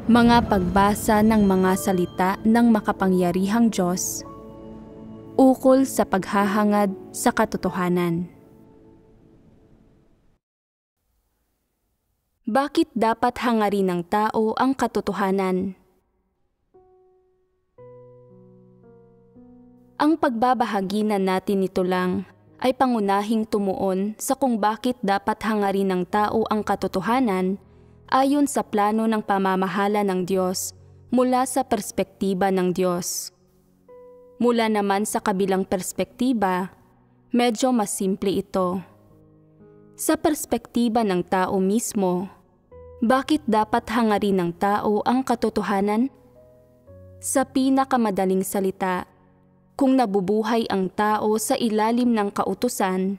Mga pagbasa ng mga salita ng makapangyarihang Diyos ukol sa paghahangad sa katotohanan. Bakit dapat hangarin ng tao ang katotohanan? Ang pagbabahaginan natin nito lang ay pangunahing tumuon sa kung bakit dapat hangarin ng tao ang katotohanan ayon sa plano ng pamamahala ng Diyos mula sa perspektiba ng Diyos. Mula naman sa kabilang perspektiba, medyo mas simple ito. Sa perspektiba ng tao mismo, bakit dapat hangarin ng tao ang katotohanan? Sa pinakamadaling salita, kung nabubuhay ang tao sa ilalim ng kautusan,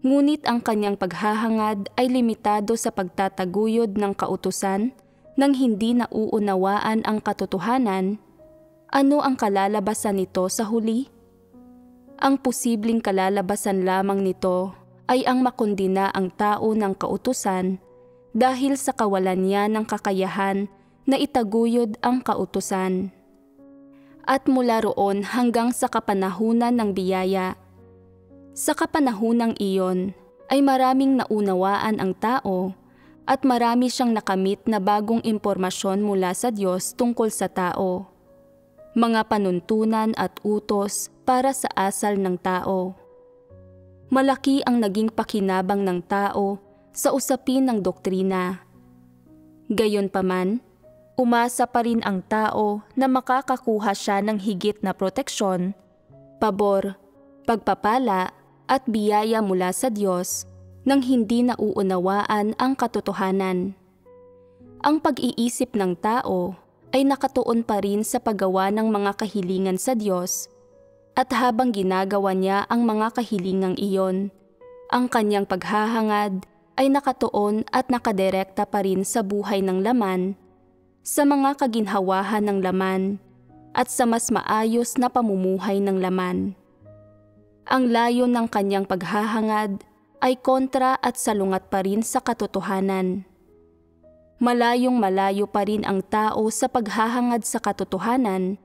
ngunit ang kanyang paghahangad ay limitado sa pagtataguyod ng kautusan nang hindi nauunawaan ang katotohanan, ano ang kalalabasan nito sa huli? Ang posibleng kalalabasan lamang nito ay ang makondina ang tao ng kautusan dahil sa kawalan niya ng kakayahan na itaguyod ang kautusan. At mula roon hanggang sa kapanahunan ng biyaya, sa kapanahunang iyon ay maraming naunawaan ang tao at marami siyang nakamit na bagong impormasyon mula sa Diyos tungkol sa tao. Mga panuntunan at utos para sa asal ng tao. Malaki ang naging pakinabang ng tao sa usapin ng doktrina. Gayunpaman, umasa pa rin ang tao na makakakuha siya ng higit na proteksyon, pabor, pagpapala, at biyaya mula sa Diyos nang hindi nauunawaan ang katotohanan. Ang pag-iisip ng tao ay nakatuon pa rin sa paggawa ng mga kahilingan sa Diyos at habang ginagawa niya ang mga kahilingang iyon, ang kanyang paghahangad ay nakatuon at nakadirekta pa rin sa buhay ng laman, sa mga kaginhawahan ng laman at sa mas maayos na pamumuhay ng laman. Ang layo ng kanyang paghahangad ay kontra at salungat pa rin sa katotohanan. Malayong malayo pa rin ang tao sa paghahangad sa katotohanan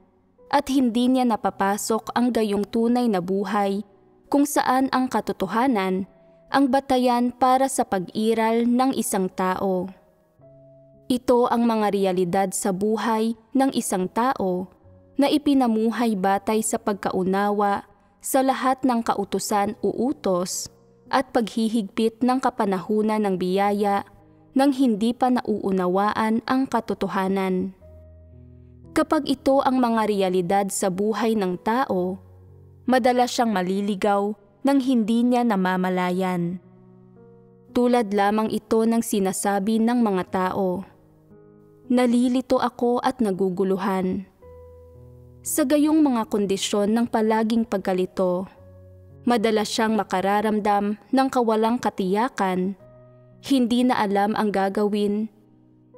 at hindi niya napapasok ang gayong tunay na buhay kung saan ang katotohanan ang batayan para sa pag-iral ng isang tao. Ito ang mga realidad sa buhay ng isang tao na ipinamuhay batay sa pagkaunawa sa lahat ng kautusan o utos at paghihigpit ng kapanahunan ng biyaya nang hindi pa nauunawaan ang katotohanan. Kapag ito ang mga realidad sa buhay ng tao, madalas siyang maliligaw nang hindi niya namamalayan. Tulad lamang ito ng sinasabi ng mga tao, "Nalilito ako at naguguluhan." Sa gayong mga kondisyon ng palaging pagkalito, madalas siyang makararamdam ng kawalang katiyakan, hindi na alam ang gagawin,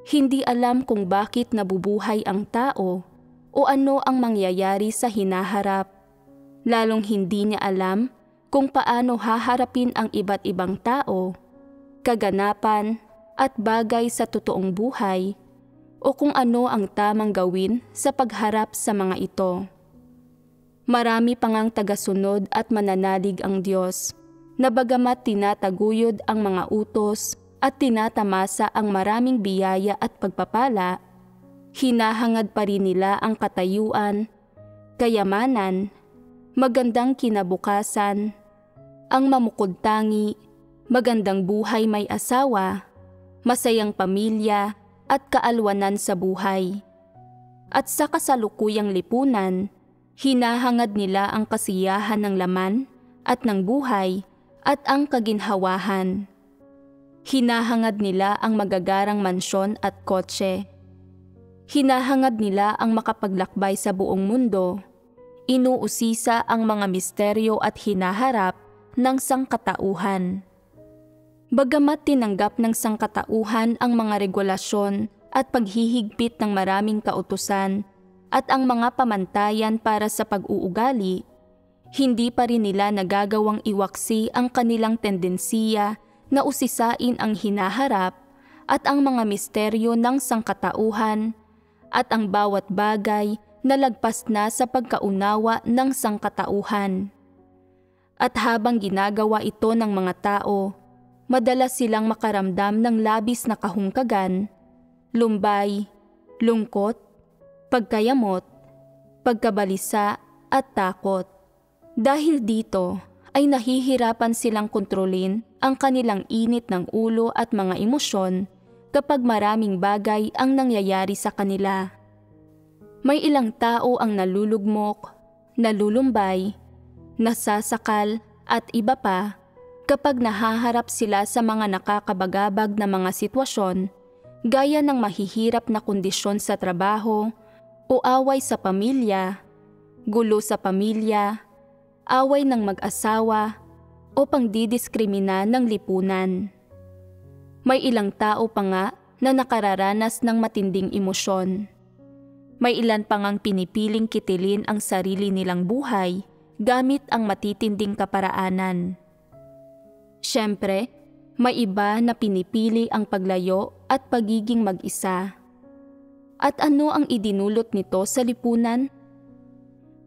hindi alam kung bakit nabubuhay ang tao o ano ang mangyayari sa hinaharap, lalong hindi niya alam kung paano haharapin ang iba't ibang tao, kaganapan at bagay sa totoong buhay, o kung ano ang tamang gawin sa pagharap sa mga ito. Marami pang ang tagasunod at mananalig ang Diyos, na bagamat tinataguyod ang mga utos at tinatamasa ang maraming biyaya at pagpapala, hinahangad pa rin nila ang katayuan, kayamanan, magandang kinabukasan, ang mamukod-tangi, magandang buhay may asawa, masayang pamilya, at kaalwanan sa buhay. At sa kasalukuyang lipunan, hinahangad nila ang kasiyahan ng laman at ng buhay at ang kaginhawahan. Hinahangad nila ang magagarang mansyon at kotse. Hinahangad nila ang makapaglakbay sa buong mundo. Inuusisa ang mga misteryo at hinaharap ng sangkatauhan. Bagamat tinanggap ng sangkatauhan ang mga regulasyon at paghihigpit ng maraming kautusan at ang mga pamantayan para sa pag-uugali, hindi pa rin nila nagagawang iwaksi ang kanilang tendensiya na usisain ang hinaharap at ang mga misteryo ng sangkatauhan at ang bawat bagay na lagpas na sa pagkaunawa ng sangkatauhan. At habang ginagawa ito ng mga tao, madalas silang makaramdam ng labis na kahungkagan, lumbay, lungkot, pagkayamot, pagkabalisa at takot. Dahil dito ay nahihirapan silang kontrolin ang kanilang init ng ulo at mga emosyon kapag maraming bagay ang nangyayari sa kanila. May ilang tao ang nalulugmok, nalulumbay, nasasakal at iba pa kapag nahaharap sila sa mga nakakabagabag na mga sitwasyon gaya ng mahihirap na kondisyon sa trabaho o away sa pamilya, gulo sa pamilya, away ng mag-asawa o pangdidiskrimina ng lipunan. May ilang tao pa nga na nakararanas ng matinding emosyon. May ilan pa ngang pinipiling kitilin ang sarili nilang buhay gamit ang matitinding kaparaanan. Siyempre, may iba na pinipili ang paglayo at pagiging mag-isa. At ano ang idinulot nito sa lipunan?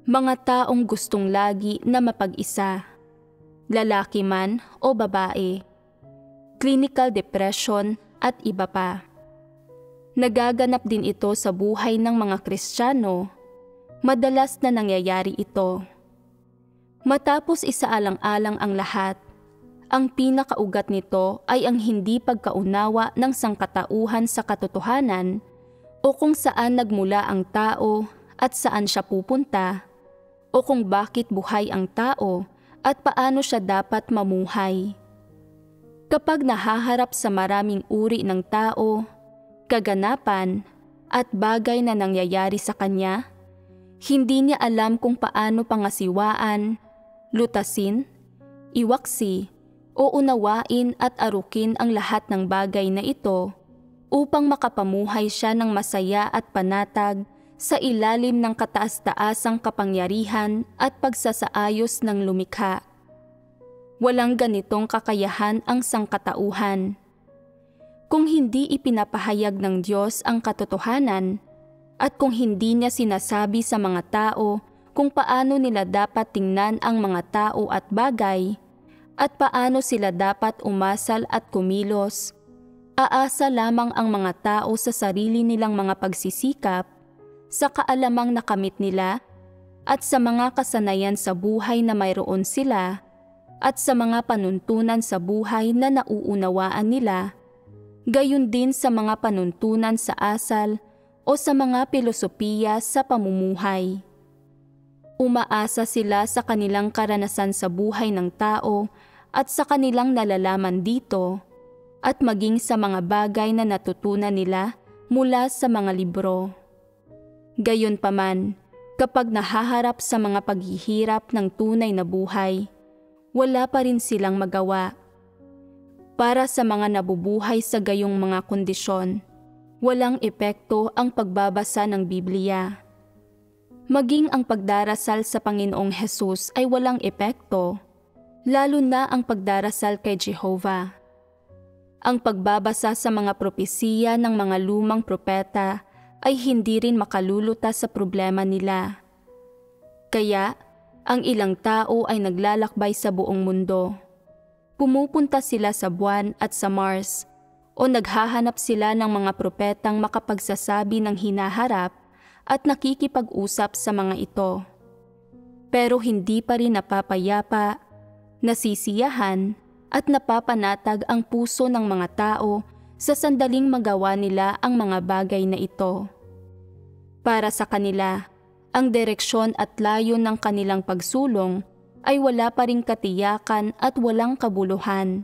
Mga taong gustong lagi na mapag-isa, lalaki man o babae, clinical depression at iba pa. Nagaganap din ito sa buhay ng mga Kristiyano, madalas na nangyayari ito. Matapos isaalang-alang ang lahat, ang pinakaugat nito ay ang hindi pagkaunawa ng sangkatauhan sa katotohanan o kung saan nagmula ang tao at saan siya pupunta, o kung bakit buhay ang tao at paano siya dapat mamuhay. Kapag nahaharap sa maraming uri ng tao, kaganapan at bagay na nangyayari sa kanya, hindi niya alam kung paano pangasiwaan, lutasin, iwaksi o unawain at arukin ang lahat ng bagay na ito upang makapamuhay siya ng masaya at panatag sa ilalim ng kataas-taasang kapangyarihan at pagsasaayos ng lumikha. Walang ganitong kakayahan ang sangkatauhan. Kung hindi ipinapahayag ng Diyos ang katotohanan at kung hindi niya sinasabi sa mga tao kung paano nila dapat tingnan ang mga tao at bagay at paano sila dapat umasal at kumilos, aasa lamang ang mga tao sa sarili nilang mga pagsisikap, sa kaalamang nakamit nila at sa mga kasanayan sa buhay na mayroon sila at sa mga panuntunan sa buhay na nauunawaan nila, gayon din sa mga panuntunan sa asal o sa mga pilosopiya sa pamumuhay. Umaasa sila sa kanilang karanasan sa buhay ng tao at sa kanilang nalalaman dito at maging sa mga bagay na natutunan nila mula sa mga libro. Gayunpaman, kapag nahaharap sa mga paghihirap ng tunay na buhay, wala pa rin silang magawa. Para sa mga nabubuhay sa gayong mga kondisyon, walang epekto ang pagbabasa ng Biblia. Maging ang pagdarasal sa Panginoong Hesus ay walang epekto, lalo na ang pagdarasal kay Jehovah. Ang pagbabasa sa mga propesiya ng mga lumang propeta ay hindi rin makalulutas sa problema nila. Kaya, ang ilang tao ay naglalakbay sa buong mundo. Pumupunta sila sa buwan at sa Mars, o naghahanap sila ng mga propetang makapagsasabi ng hinaharap at nakikipag-usap sa mga ito. Pero hindi pa rin napapayapa, nasisiyahan at napapanatag ang puso ng mga tao sa sandaling magawa nila ang mga bagay na ito. Para sa kanila, ang direksyon at layo ng kanilang pagsulong ay wala pa ring katiyakan at walang kabuluhan.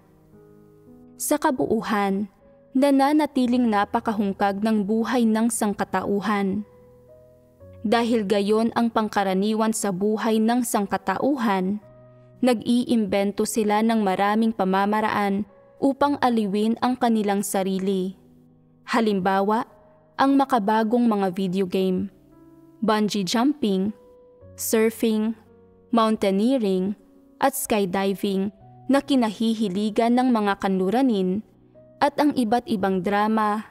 Sa kabuuhan, nananatiling napakahungkag ng buhay ng sangkatauhan. Dahil gayon ang pangkaraniwan sa buhay ng sangkatauhan, nag-iimbento sila ng maraming pamamaraan upang aliwin ang kanilang sarili. Halimbawa, ang makabagong mga video game, bungee jumping, surfing, mountaineering, at skydiving na kinahihiligan ng mga kanluranin at ang iba't ibang drama,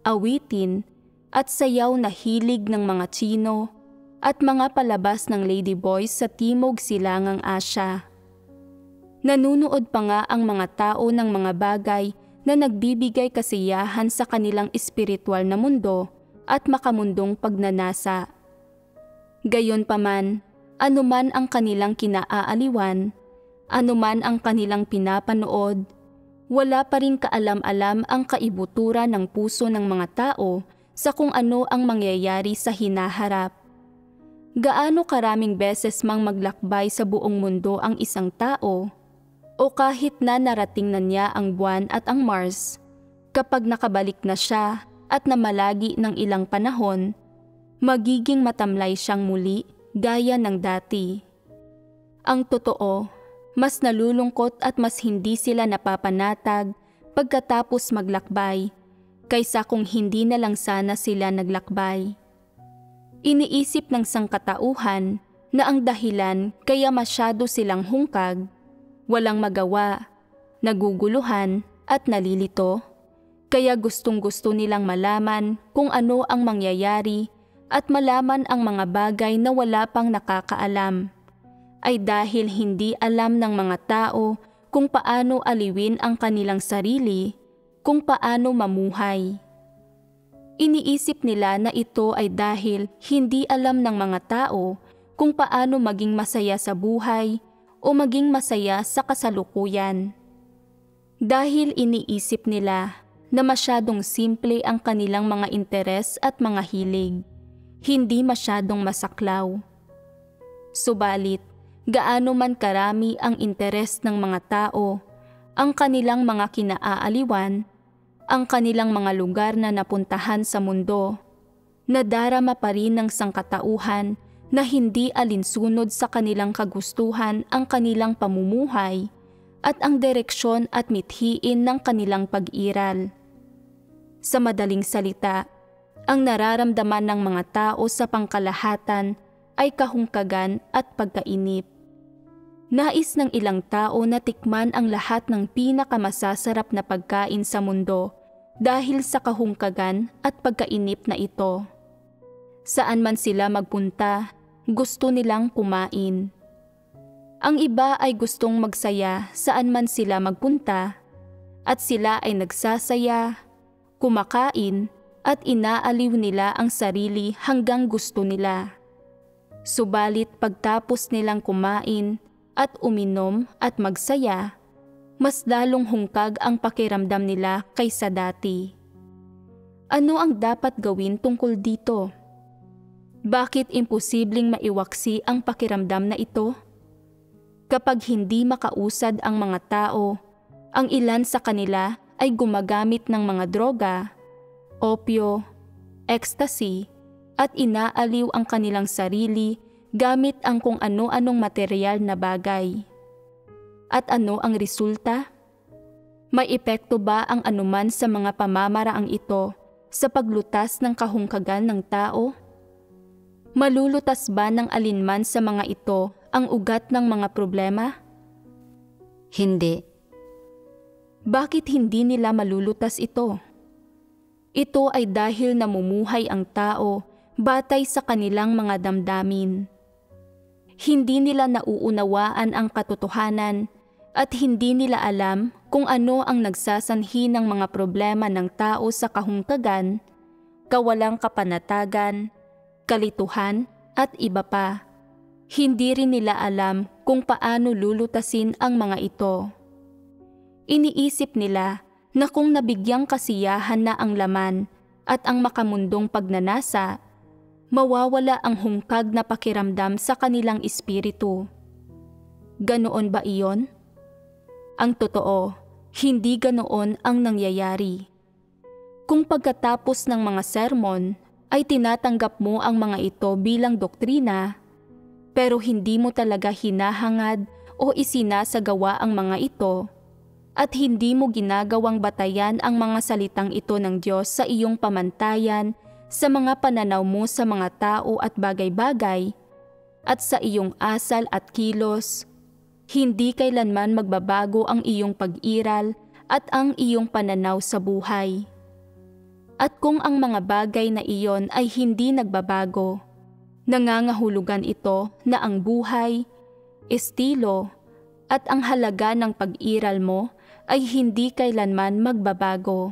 awitin, at sayaw na hilig ng mga Tsino at mga palabas ng ladyboys sa Timog Silangang Asya. Nanunood pa nga ang mga tao ng mga bagay na nagbibigay kasiyahan sa kanilang espiritual na mundo at makamundong pagnanasa. Gayunpaman, anuman ang kanilang kinaaaliwan, anuman ang kanilang pinapanood, wala pa rin kaalam-alam ang kaibuturan ng puso ng mga tao sa kung ano ang mangyayari sa hinaharap. Gaano karaming beses mang maglakbay sa buong mundo ang isang tao, o kahit na narating na niya ang buwan at ang Mars, kapag nakabalik na siya at namalagi ng ilang panahon, magiging matamlay siyang muli gaya ng dati. Ang totoo, mas nalulungkot at mas hindi sila napapanatag pagkatapos maglakbay kaysa kung hindi na lang sana sila naglakbay. Iniisip ng sangkatauhan na ang dahilan kaya masyado silang hungkag, walang magawa, naguguluhan at nalilito, kaya gustong-gusto nilang malaman kung ano ang mangyayari at malaman ang mga bagay na wala pang nakakaalam, ay dahil hindi alam ng mga tao kung paano aliwin ang kanilang sarili, kung paano mamuhay. Iniisip nila na ito ay dahil hindi alam ng mga tao kung paano maging masaya sa buhay o maging masaya sa kasalukuyan. Dahil iniisip nila na masyadong simple ang kanilang mga interes at mga hilig, hindi masyadong masaklaw. Subalit, gaano man karami ang interes ng mga tao, ang kanilang mga kinaaaliwan, ang kanilang mga lugar na napuntahan sa mundo, nadarama pa rin ng sangkatauhan na hindi alinsunod sa kanilang kagustuhan ang kanilang pamumuhay at ang direksyon at mithiin ng kanilang pag-iral. Sa madaling salita, ang nararamdaman ng mga tao sa pangkalahatan ay kahungkagan at pagkainip. Nais ng ilang tao na tikman ang lahat ng pinakamasasarap na pagkain sa mundo dahil sa kahungkagan at pagkainip na ito. Saan man sila magpunta, gusto nilang kumain. Ang iba ay gustong magsaya saan man sila magpunta, at sila ay nagsasaya, kumakain, at inaaliw nila ang sarili hanggang gusto nila. Subalit pagtapos nilang kumain at uminom at magsaya, mas lalong hungkag ang pakiramdam nila kaysa dati. Ano ang dapat gawin tungkol dito? Bakit imposibleng maiwaksi ang pakiramdam na ito? Kapag hindi makausad ang mga tao, ang ilan sa kanila ay gumagamit ng mga droga, opyo, ecstasy, at inaaliw ang kanilang sarili gamit ang kung ano-anong material na bagay. At ano ang resulta? May epekto ba ang anuman sa mga pamamaraang ito sa paglutas ng kahungkagan ng tao? Malulutas ba ng alinman sa mga ito ang ugat ng mga problema? Hindi. Bakit hindi nila malulutas ito? Ito ay dahil namumuhay ang tao batay sa kanilang mga damdamin. Hindi nila nauunawaan ang katotohanan at hindi nila alam kung ano ang nagsasanhi ng mga problema ng tao sa kahungkagan, kawalang kapanatagan, kalituhan at iba pa. Hindi rin nila alam kung paano lulutasin ang mga ito. Iniisip nila na kung nabigyang kasiyahan na ang laman at ang makamundong pagnanasa, mawawala ang hungkag na pakiramdam sa kanilang espiritu. Ganoon ba iyon? Ang totoo, hindi ganoon ang nangyayari. Kung pagkatapos ng mga sermon ay tinatanggap mo ang mga ito bilang doktrina, pero hindi mo talaga hinahangad o isinasagawa ang mga ito, at hindi mo ginagawang batayan ang mga salitang ito ng Diyos sa iyong pamantayan, sa mga pananaw mo sa mga tao at bagay-bagay, at sa iyong asal at kilos, hindi kailanman magbabago ang iyong pag-iral at ang iyong pananaw sa buhay. At kung ang mga bagay na iyon ay hindi nagbabago, nangangahulugan ito na ang buhay, estilo, at ang halaga ng pag-iral mo ay hindi kailanman magbabago.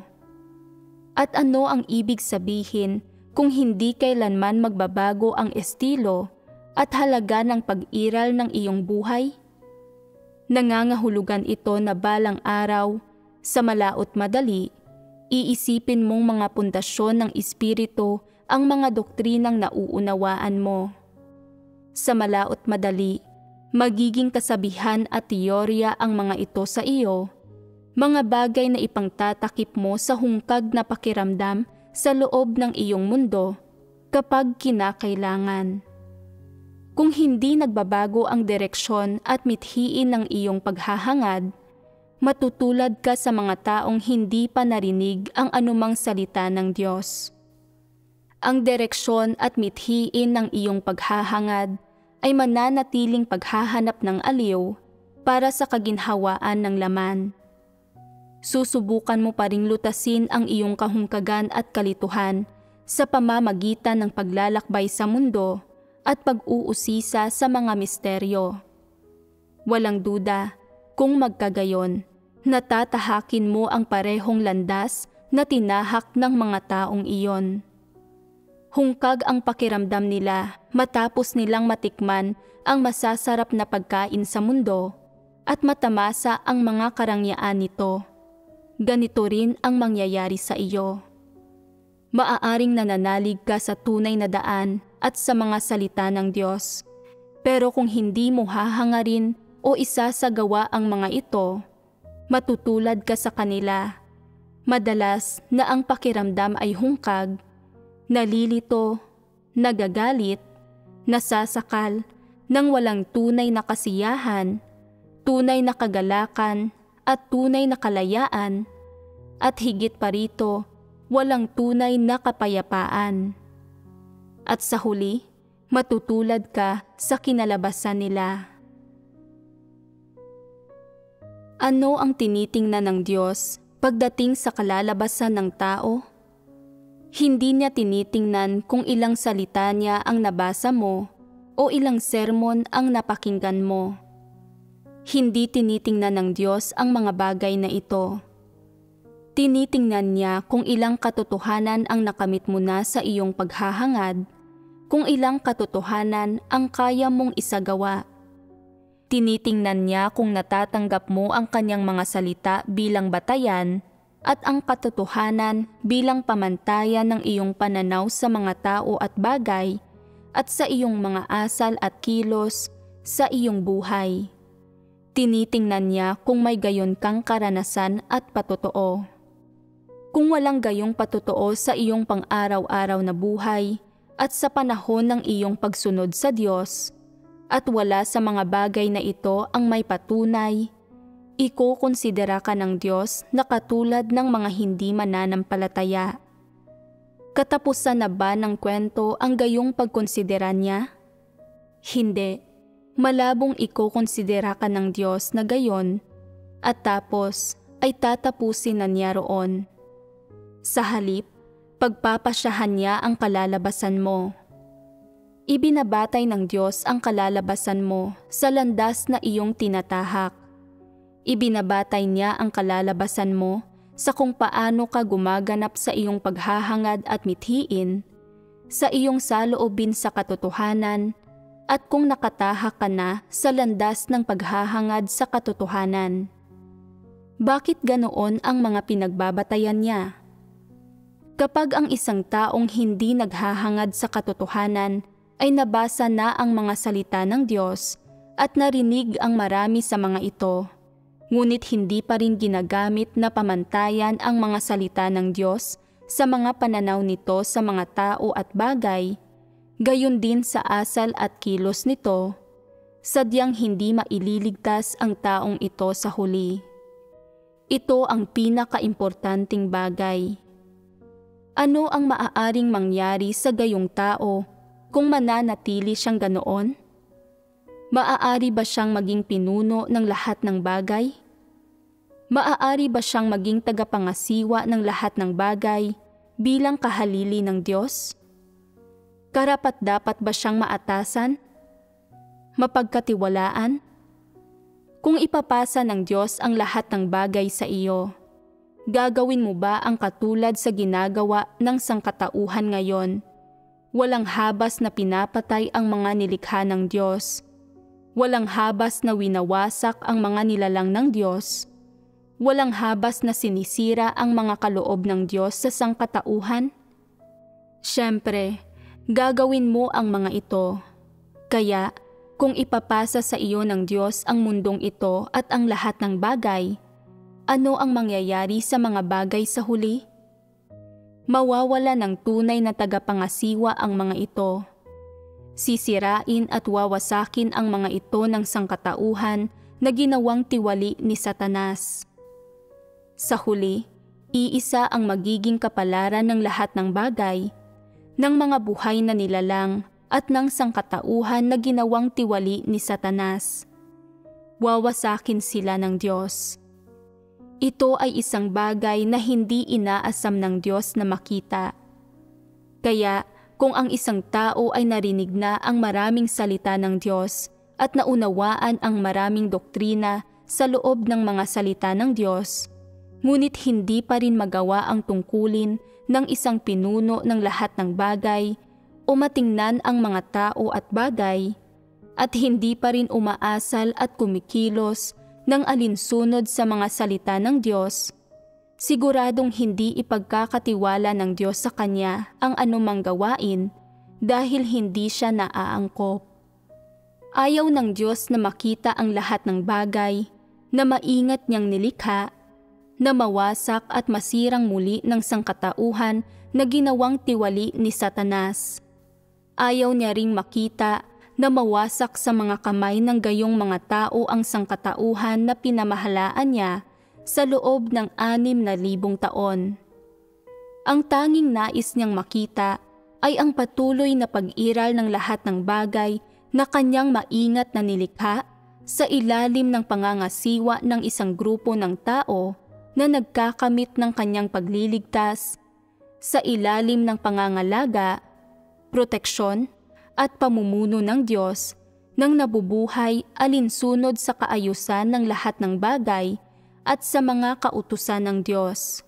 At ano ang ibig sabihin kung hindi kailanman magbabago ang estilo at halaga ng pag-iral ng iyong buhay? Nangangahulugan ito na balang araw, sa malaot madali, iisipin mong mga pundasyon ng Espiritu ang mga doktrinang nauunawaan mo. Sa malaot madali, magiging kasabihan at teorya ang mga ito sa iyo, mga bagay na ipangtatakip mo sa hungkag na pakiramdam sa loob ng iyong mundo kapag kinakailangan. Kung hindi nagbabago ang direksyon at mithiin ng iyong paghahangad, matutulad ka sa mga taong hindi pa narinig ang anumang salita ng Diyos. Ang direksyon at mithiin ng iyong paghahangad ay mananatiling paghahanap ng aliw para sa kaginhawaan ng laman. Susubukan mo pa ring lutasin ang iyong kahungkagan at kalituhan sa pamamagitan ng paglalakbay sa mundo at pag-uusisa sa mga misteryo. Walang duda, kung magkagayon, natatahakin mo ang parehong landas na tinahak ng mga taong iyon. Hungkag ang pakiramdam nila matapos nilang matikman ang masasarap na pagkain sa mundo at matamasa ang mga karangyaan nito. Ganito rin ang mangyayari sa iyo. Maaaring nananalig ka sa tunay na daan at sa mga salita ng Diyos, pero kung hindi mo hahangarin o isasagawa ang mga ito, matutulad ka sa kanila. Madalas na ang pakiramdam ay hungkag, nalilito, nagagalit, nasasakal, nang walang tunay na kasiyahan, tunay na kagalakan, at tunay na kalayaan, at higit pa rito, walang tunay na kapayapaan. At sa huli, matutulad ka sa kinalabasan nila. Ano ang tinitingnan ng Diyos pagdating sa kalalabasan ng tao? Hindi niya tinitingnan kung ilang salita niya ang nabasa mo o ilang sermon ang napakinggan mo. Hindi tinitingnan ng Diyos ang mga bagay na ito. Tinitingnan niya kung ilang katotohanan ang nakamit mo na sa iyong paghahangad, kung ilang katotohanan ang kaya mong isagawa. Tinitingnan niya kung natatanggap mo ang kanyang mga salita bilang batayan at ang katotohanan bilang pamantayan ng iyong pananaw sa mga tao at bagay at sa iyong mga asal at kilos sa iyong buhay. Tinitingnan niya kung may gayon kang karanasan at patotoo. Kung walang gayong patotoo sa iyong pang-araw-araw na buhay at sa panahon ng iyong pagsunod sa Diyos, at wala sa mga bagay na ito ang may patunay, ikukonsidera ka ng Diyos na katulad ng mga hindi mananampalataya. Katapusan na ba ng kwento ang gayong pagkonsidera niya? Hindi. Malabong ikukonsidera ka ng Diyos na gayon, at tapos ay tatapusin na niya roon. Sa halip, pagpapasyahan niya ang kalalabasan mo. Ibinabatay ng Diyos ang kalalabasan mo sa landas na iyong tinatahak. Ibinabatay niya ang kalalabasan mo sa kung paano ka gumaganap sa iyong paghahangad at mithiin, sa iyong saloobin sa katotohanan, at kung nakatahak ka na sa landas ng paghahangad sa katotohanan. Bakit ganoon ang mga pinagbabatayan niya? Kapag ang isang taong hindi naghahangad sa katotohanan ay nabasa na ang mga salita ng Diyos at narinig ang marami sa mga ito, ngunit hindi pa rin ginagamit na pamantayan ang mga salita ng Diyos sa mga pananaw nito sa mga tao at bagay, gayon din sa asal at kilos nito, sadyang hindi maililigtas ang taong ito sa huli. Ito ang pinakaimportanting bagay. Ano ang maaaring mangyari sa gayong tao kung mananatili siyang ganoon? Maaari ba siyang maging pinuno ng lahat ng bagay? Maaari ba siyang maging tagapangasiwa ng lahat ng bagay bilang kahalili ng Diyos? Karapat-dapat ba siyang maatasan? Mapagkatiwalaan? Kung ipapasa ng Diyos ang lahat ng bagay sa iyo, gagawin mo ba ang katulad sa ginagawa ng sangkatauhan ngayon? Walang habas na pinapatay ang mga nilikha ng Diyos. Walang habas na winawasak ang mga nilalang ng Diyos. Walang habas na sinisira ang mga kaloob ng Diyos sa sangkatauhan. Siyempre, gagawin mo ang mga ito. Kaya, kung ipapasa sa iyo ng Diyos ang mundong ito at ang lahat ng bagay, ano ang mangyayari sa mga bagay sa huli? Mawawala ng tunay na tagapangasiwa ang mga ito. Sisirain at wawasakin ang mga ito ng sangkatauhan na ginawang tiwali ni Satanas. Sa huli, iisa ang magiging kapalaran ng lahat ng bagay, ng mga buhay na nilalang at ng sangkatauhan na ginawang tiwali ni Satanas. Wawasakin sila ng Diyos. Ito ay isang bagay na hindi inaasam ng Diyos na makita. Kaya, kung ang isang tao ay narinig na ang maraming salita ng Diyos at naunawaan ang maraming doktrina sa loob ng mga salita ng Diyos, ngunit hindi pa rin magawa ang tungkulin ng isang pinuno ng lahat ng bagay o matingnan ang mga tao at bagay, at hindi pa rin umaasal at kumikilos ng alinsunod sa mga salita ng Diyos, siguradong hindi ipagkakatiwala ng Diyos sa kanya ang anumang gawain dahil hindi siya naaangkop. Ayaw ng Diyos na makita ang lahat ng bagay na maingat niyang nilikha, na mawasak at masirang muli ng sangkatauhan na ginawang tiwali ni Satanas. Ayaw niya ring makita na mawasak sa mga kamay ng gayong mga tao ang sangkatauhan na pinamahalaan niya sa loob ng 6,000 taon. Ang tanging nais niyang makita ay ang patuloy na pag-iral ng lahat ng bagay na kanyang maingat na nilikha sa ilalim ng pangangasiwa ng isang grupo ng tao na nagkakamit ng kanyang pagliligtas, sa ilalim ng pangangalaga, proteksyon, at pamumuno ng Diyos nang nabubuhay alinsunod sa kaayusan ng lahat ng bagay at sa mga kautusan ng Diyos.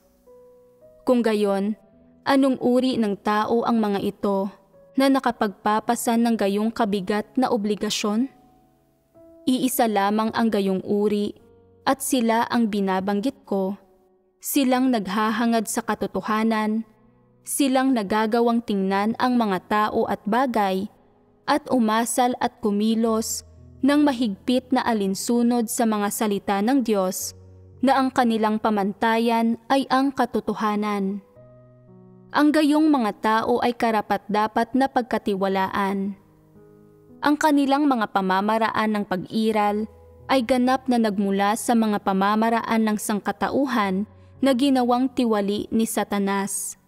Kung gayon, anong uri ng tao ang mga ito na nakapagpapasan ng gayong kabigat na obligasyon? Iisa lamang ang gayong uri at sila ang binabanggit ko. Silang naghahangad sa katotohanan, silang nagagawang tingnan ang mga tao at bagay at umasal at kumilos ng mahigpit na alinsunod sa mga salita ng Diyos na ang kanilang pamantayan ay ang katotohanan. Ang gayong mga tao ay karapat-dapat na pagkatiwalaan. Ang kanilang mga pamamaraan ng pag-iral ay ganap na nagmula sa mga pamamaraan ng sangkatauhan na ginawang tiwali ni Satanas.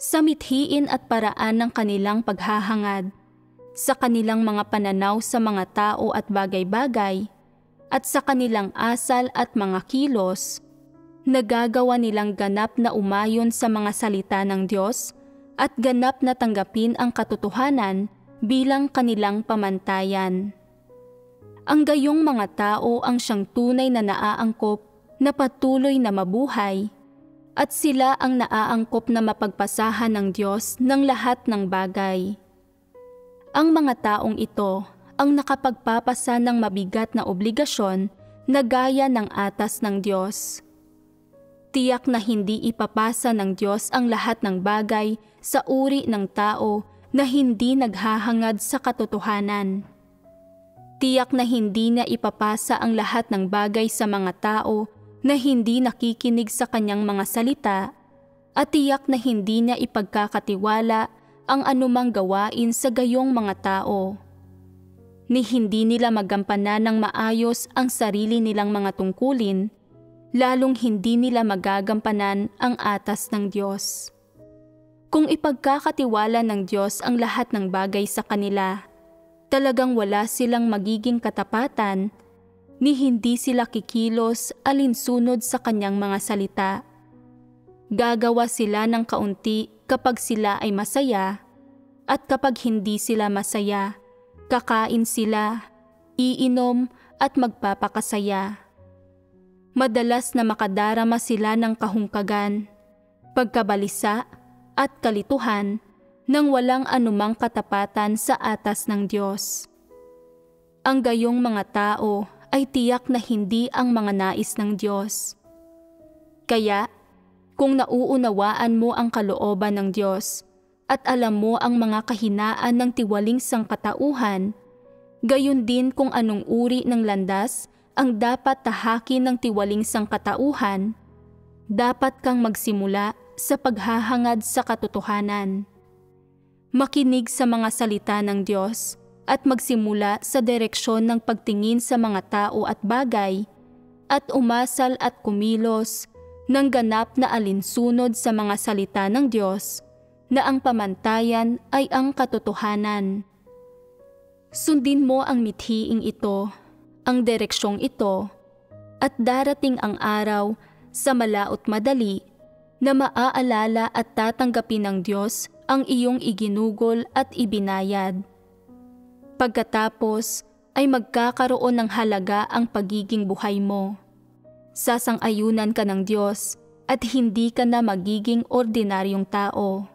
Sa mithiin at paraan ng kanilang paghahangad, sa kanilang mga pananaw sa mga tao at bagay-bagay, at sa kanilang asal at mga kilos, nagagawa nilang ganap na umayon sa mga salita ng Diyos at ganap na tanggapin ang katotohanan bilang kanilang pamantayan. Ang gayong mga tao ang siyang tunay na naaangkop na patuloy na mabuhay, at sila ang naaangkop na mapagpasahan ng Diyos ng lahat ng bagay. Ang mga taong ito ang nakapagpapasa ng mabigat na obligasyon na gaya ng atas ng Diyos. Tiyak na hindi ipapasa ng Diyos ang lahat ng bagay sa uri ng tao na hindi naghahangad sa katotohanan. Tiyak na hindi na ipapasa ang lahat ng bagay sa mga tao na hindi nakikinig sa kanyang mga salita, at tiyak na hindi niya ipagkakatiwala ang anumang gawain sa gayong mga tao. Ni hindi nila magampanan ng maayos ang sarili nilang mga tungkulin, lalong hindi nila magagampanan ang atas ng Diyos. Kung ipagkakatiwala ng Diyos ang lahat ng bagay sa kanila, talagang wala silang magiging katapatan, ni hindi sila kikilos alinsunod sa kanyang mga salita. Gagawa sila ng kaunti kapag sila ay masaya, at kapag hindi sila masaya, kakain sila, iinom at magpapakasaya. Madalas na makadarama sila ng kahungkagan, pagkabalisa at kalituhan nang walang anumang katapatan sa atas ng Diyos. Ang gayong mga tao ay tiyak na hindi ang mga nais ng Diyos. Kaya, kung nauunawaan mo ang kalooban ng Diyos at alam mo ang mga kahinaan ng tiwaling sangkatauhan, gayon din kung anong uri ng landas ang dapat tahakin ng tiwaling sangkatauhan, dapat kang magsimula sa paghahangad sa katotohanan. Makinig sa mga salita ng Diyos at magsimula sa direksyon ng pagtingin sa mga tao at bagay at umasal at kumilos ng ganap na alinsunod sa mga salita ng Diyos na ang pamantayan ay ang katotohanan. Sundin mo ang mithiing ito, ang direksyong ito, at darating ang araw sa malaot madali na maaalala at tatanggapin ng Diyos ang iyong iginugol at ibinayad. Pagkatapos ay magkakaroon ng halaga ang pagiging buhay mo. Sasang-ayunan ka ng Diyos at hindi ka na magiging ordinaryong tao.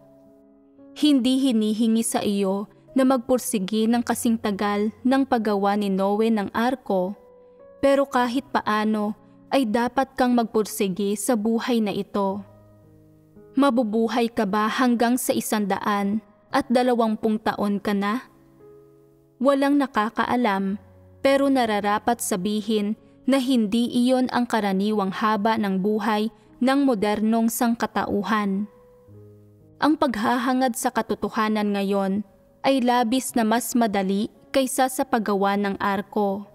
Hindi hinihingi sa iyo na magpursigi ng kasing tagal ng paggawa ni Noe ng arko, pero kahit paano ay dapat kang magpursigi sa buhay na ito. Mabubuhay ka ba hanggang sa 120 taon ka na? Walang nakakaalam, pero nararapat sabihin na hindi iyon ang karaniwang haba ng buhay ng modernong sangkatauhan. Ang paghahangad sa katotohanan ngayon ay labis na mas madali kaysa sa paggawa ng arko.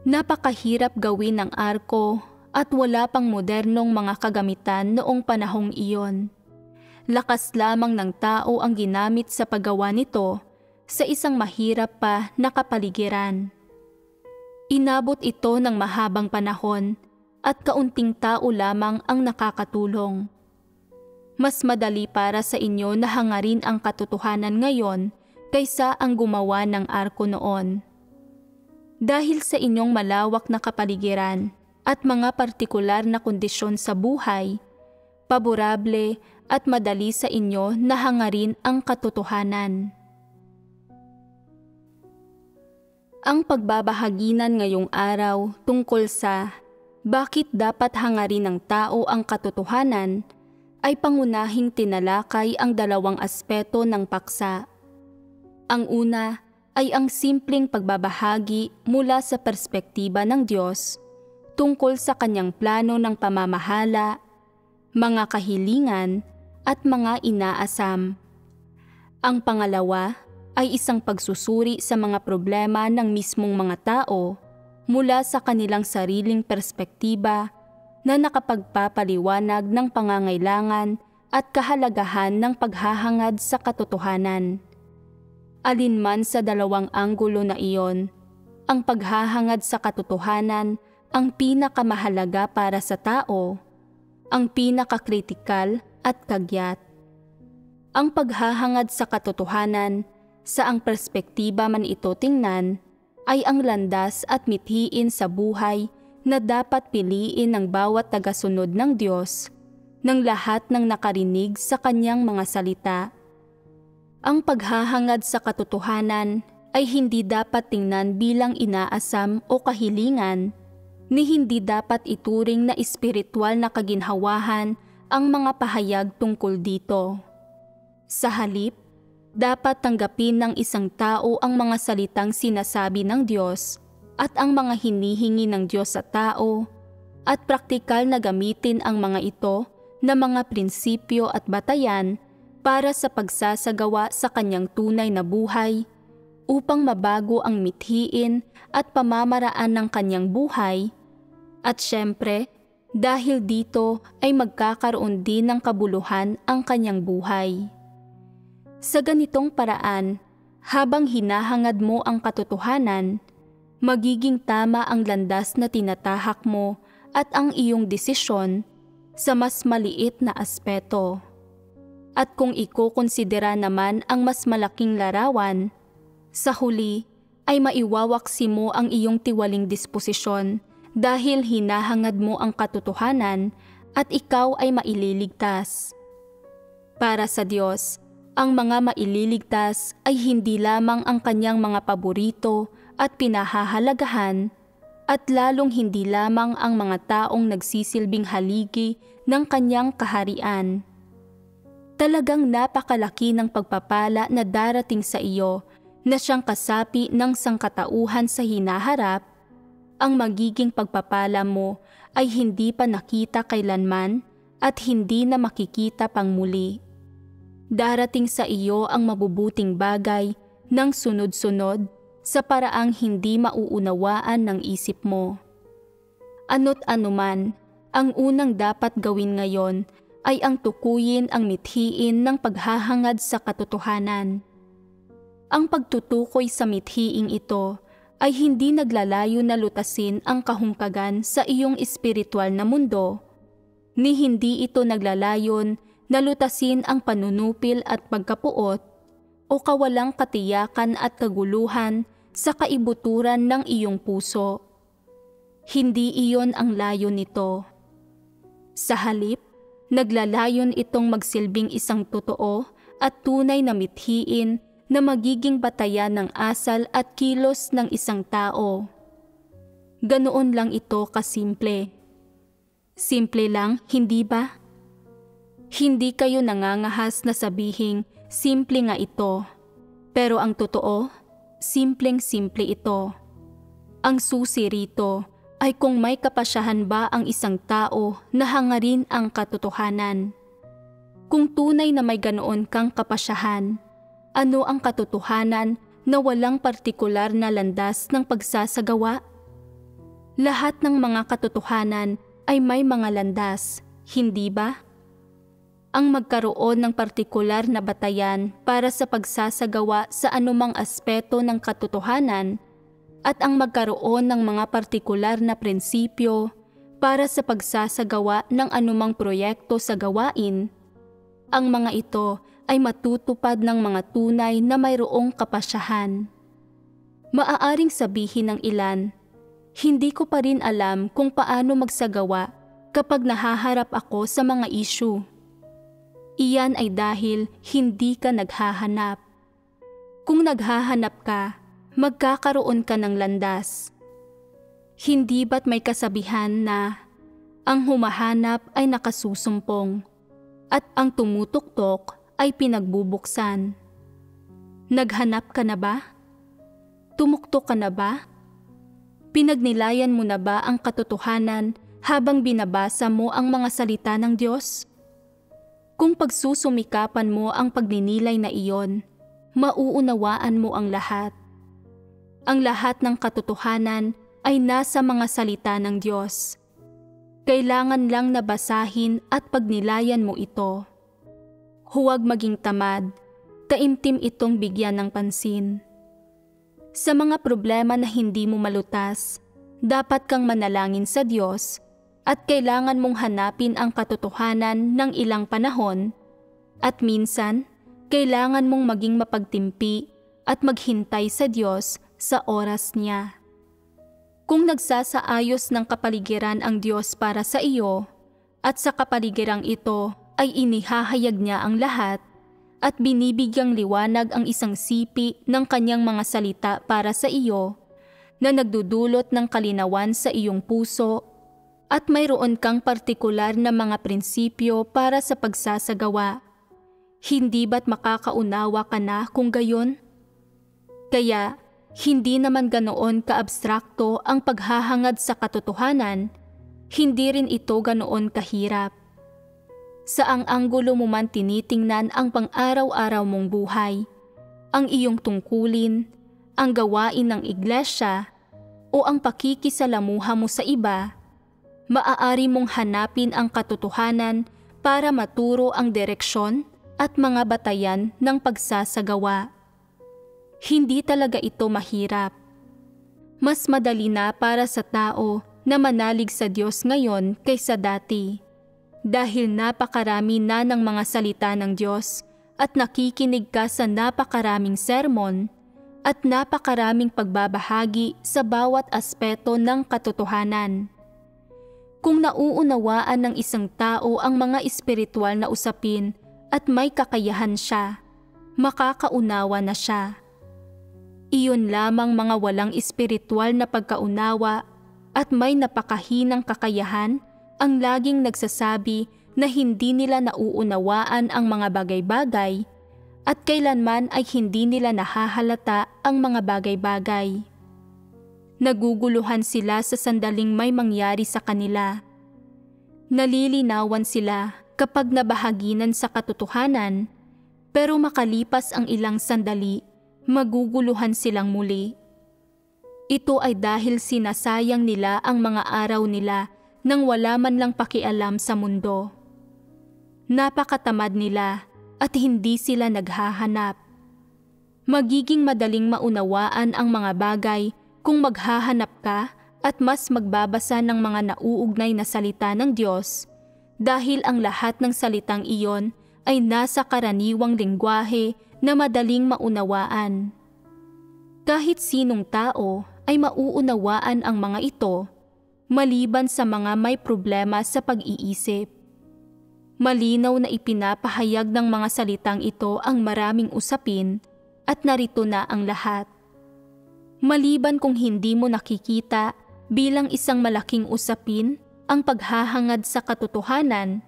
Napakahirap gawin ng arko at wala pang modernong mga kagamitan noong panahong iyon. Lakas lamang ng tao ang ginamit sa paggawa nito sa isang mahirap pa na kapaligiran. Inabot ito ng mahabang panahon at kaunting tao lamang ang nakakatulong. Mas madali para sa inyo na hangarin ang katotohanan ngayon kaysa ang gumawa ng arko noon. Dahil sa inyong malawak na kapaligiran at mga partikular na kondisyon sa buhay, paborable at madali sa inyo na hangarin ang katotohanan. Ang pagbabahaginan ngayong araw tungkol sa bakit dapat hangarin ng tao ang katotohanan ay pangunahing tinalakay ang dalawang aspeto ng paksa. Ang una ay ang simpleng pagbabahagi mula sa perspektiba ng Diyos tungkol sa kanyang plano ng pamamahala, mga kahilingan at mga inaasam. Ang pangalawa ay isang pagsusuri sa mga problema ng mismong mga tao mula sa kanilang sariling perspektiba na nakapagpapaliwanag ng pangangailangan at kahalagahan ng paghahangad sa katotohanan. Alinman sa dalawang anggulo na iyon, ang paghahangad sa katotohanan ang pinakamahalaga para sa tao, ang pinakakritikal at kagyat. Ang paghahangad sa katotohanan, sa ang perspektiba man ito tingnan, ay ang landas at mithiin sa buhay na dapat piliin ng bawat tagasunod ng Diyos, ng lahat ng nakarinig sa kanyang mga salita. Ang paghahangad sa katotohanan ay hindi dapat tingnan bilang inaasam o kahilingan, ni hindi dapat ituring na espiritual na kaginhawahan ang mga pahayag tungkol dito. Sa halip, dapat tanggapin ng isang tao ang mga salitang sinasabi ng Diyos at ang mga hinihingi ng Diyos sa tao at praktikal na gamitin ang mga ito na mga prinsipyo at batayan para sa pagsasagawa sa kanyang tunay na buhay upang mabago ang mithiin at pamamaraan ng kanyang buhay at syempre dahil dito ay magkakaroon din ng kabuluhan ang kanyang buhay. Sa ganitong paraan, habang hinahangad mo ang katotohanan, magiging tama ang landas na tinatahak mo at ang iyong desisyon sa mas maliit na aspeto. At kung ikukonsidera naman ang mas malaking larawan, sa huli ay maiwawaksi mo ang iyong tiwaling disposisyon dahil hinahangad mo ang katotohanan at ikaw ay maililigtas. Para sa Diyos, ang mga maililigtas ay hindi lamang ang kanyang mga paborito at pinahahalagahan, at lalong hindi lamang ang mga taong nagsisilbing haligi ng kanyang kaharian. Talagang napakalaki ng pagpapala na darating sa iyo na siyang kasapi ng sangkatauhan sa hinaharap. Ang magiging pagpapala mo ay hindi pa nakita kailanman at hindi na makikita pang muli. Darating sa iyo ang mabubuting bagay ng sunod-sunod sa paraang hindi mauunawaan ng isip mo. Ano't anuman, ang unang dapat gawin ngayon ay ang tukuyin ang mithiin ng paghahangad sa katotohanan. Ang pagtutukoy sa mithiing ito ay hindi naglalayo na lutasin ang kahungkagan sa iyong espiritual na mundo, ni hindi ito naglalayon na lutasin ang panunupil at pagkapuot o kawalang katiyakan at kaguluhan sa kaibuturan ng iyong puso. Hindi iyon ang layo nito. Sa halip, naglalayon itong magsilbing isang totoo at tunay na mithiin na magiging batayan ng asal at kilos ng isang tao. Ganoon lang ito kasimple. Simple lang, hindi ba? Hindi kayo nangangahas na sabihing simple nga ito, pero ang totoo, simpleng-simple ito. Ang susi rito ay kung may kapasyahan ba ang isang tao na hangarin ang katotohanan. Kung tunay na may ganoon kang kapasyahan, ano ang katotohanan na walang partikular na landas ng pagsasagawa? Lahat ng mga katotohanan ay may mga landas, hindi ba? Ang magkaroon ng partikular na batayan para sa pagsasagawa sa anumang aspeto ng katotohanan at ang magkaroon ng mga partikular na prinsipyo para sa pagsasagawa ng anumang proyekto sa gawain, ang mga ito ay matutupad ng mga tunay na mayroong kapasyahan. Maaaring sabihin ng ilan, hindi ko pa rin alam kung paano magsagawa kapag nahaharap ako sa mga issue. Iyan ay dahil hindi ka naghahanap. Kung naghahanap ka, magkakaroon ka ng landas. Hindi ba't may kasabihan na ang humahanap ay nakasusumpong at ang tumutuktok ay pinagbubuksan? Naghanap ka na ba? Tumuktok ka na ba? Pinagnilayan mo na ba ang katotohanan habang binabasa mo ang mga salita ng Diyos? Kung pagsusumikapan mo ang pagninilay na iyon, mauunawaan mo ang lahat. Ang lahat ng katotohanan ay nasa mga salita ng Diyos. Kailangan lang nabasahin at pagnilayan mo ito. Huwag maging tamad, taimtim itong bigyan ng pansin. Sa mga problema na hindi mo malutas, dapat kang manalangin sa Diyos at kailangan mong hanapin ang katotohanan ng ilang panahon at minsan, kailangan mong maging mapagtimpi at maghintay sa Diyos sa oras niya. Kung nagsasaayos ng kapaligiran ang Diyos para sa iyo at sa kapaligirang ito ay inihahayag niya ang lahat at binibigyang liwanag ang isang sipi ng kanyang mga salita para sa iyo na nagdudulot ng kalinawan sa iyong puso at mayroon kang partikular na mga prinsipyo para sa pagsasagawa, hindi ba't makakaunawa ka na kung gayon? Kaya, hindi naman ganoon ka-abstrakto ang paghahangad sa katotohanan, hindi rin ito ganoon kahirap. Saang anggulo mo man tinitingnan ang pang-araw-araw mong buhay, ang iyong tungkulin, ang gawain ng iglesia, o ang pakikisalamuha mo sa iba, maaari mong hanapin ang katotohanan para maturo ang direksyon at mga batayan ng pagsasagawa. Hindi talaga ito mahirap. Mas madali na para sa tao na manalig sa Diyos ngayon kaysa dati. dahil napakarami na ng mga salita ng Diyos at nakikinig ka sa napakaraming sermon at napakaraming pagbabahagi sa bawat aspeto ng katotohanan. Kung nauunawaan ng isang tao ang mga espiritual na usapin at may kakayahan siya, makakaunawa na siya. Iyon lamang mga walang espiritual na pagkaunawa at may napakahinang kakayahan ang laging nagsasabi na hindi nila nauunawaan ang mga bagay-bagay at kailanman ay hindi nila nahahalata ang mga bagay-bagay. Naguguluhan sila sa sandaling may mangyari sa kanila. Nalilinawan sila kapag nabahaginan sa katotohanan, pero makalipas ang ilang sandali, maguguluhan silang muli. Ito ay dahil sinasayang nila ang mga araw nila nang wala man lang pakialam sa mundo. Napakatamad nila at hindi sila naghahanap. Magiging madaling maunawaan ang mga bagay kung maghahanap ka at mas magbabasa ng mga nauugnay na salita ng Diyos, dahil ang lahat ng salitang iyon ay nasa karaniwang lengguwahe na madaling maunawaan. Kahit sinong tao ay mauunawaan ang mga ito, maliban sa mga may problema sa pag-iisip. Malinaw na ipinapahayag ng mga salitang ito ang maraming usapin at narito na ang lahat. Maliban kung hindi mo nakikita bilang isang malaking usapin ang paghahangad sa katotohanan,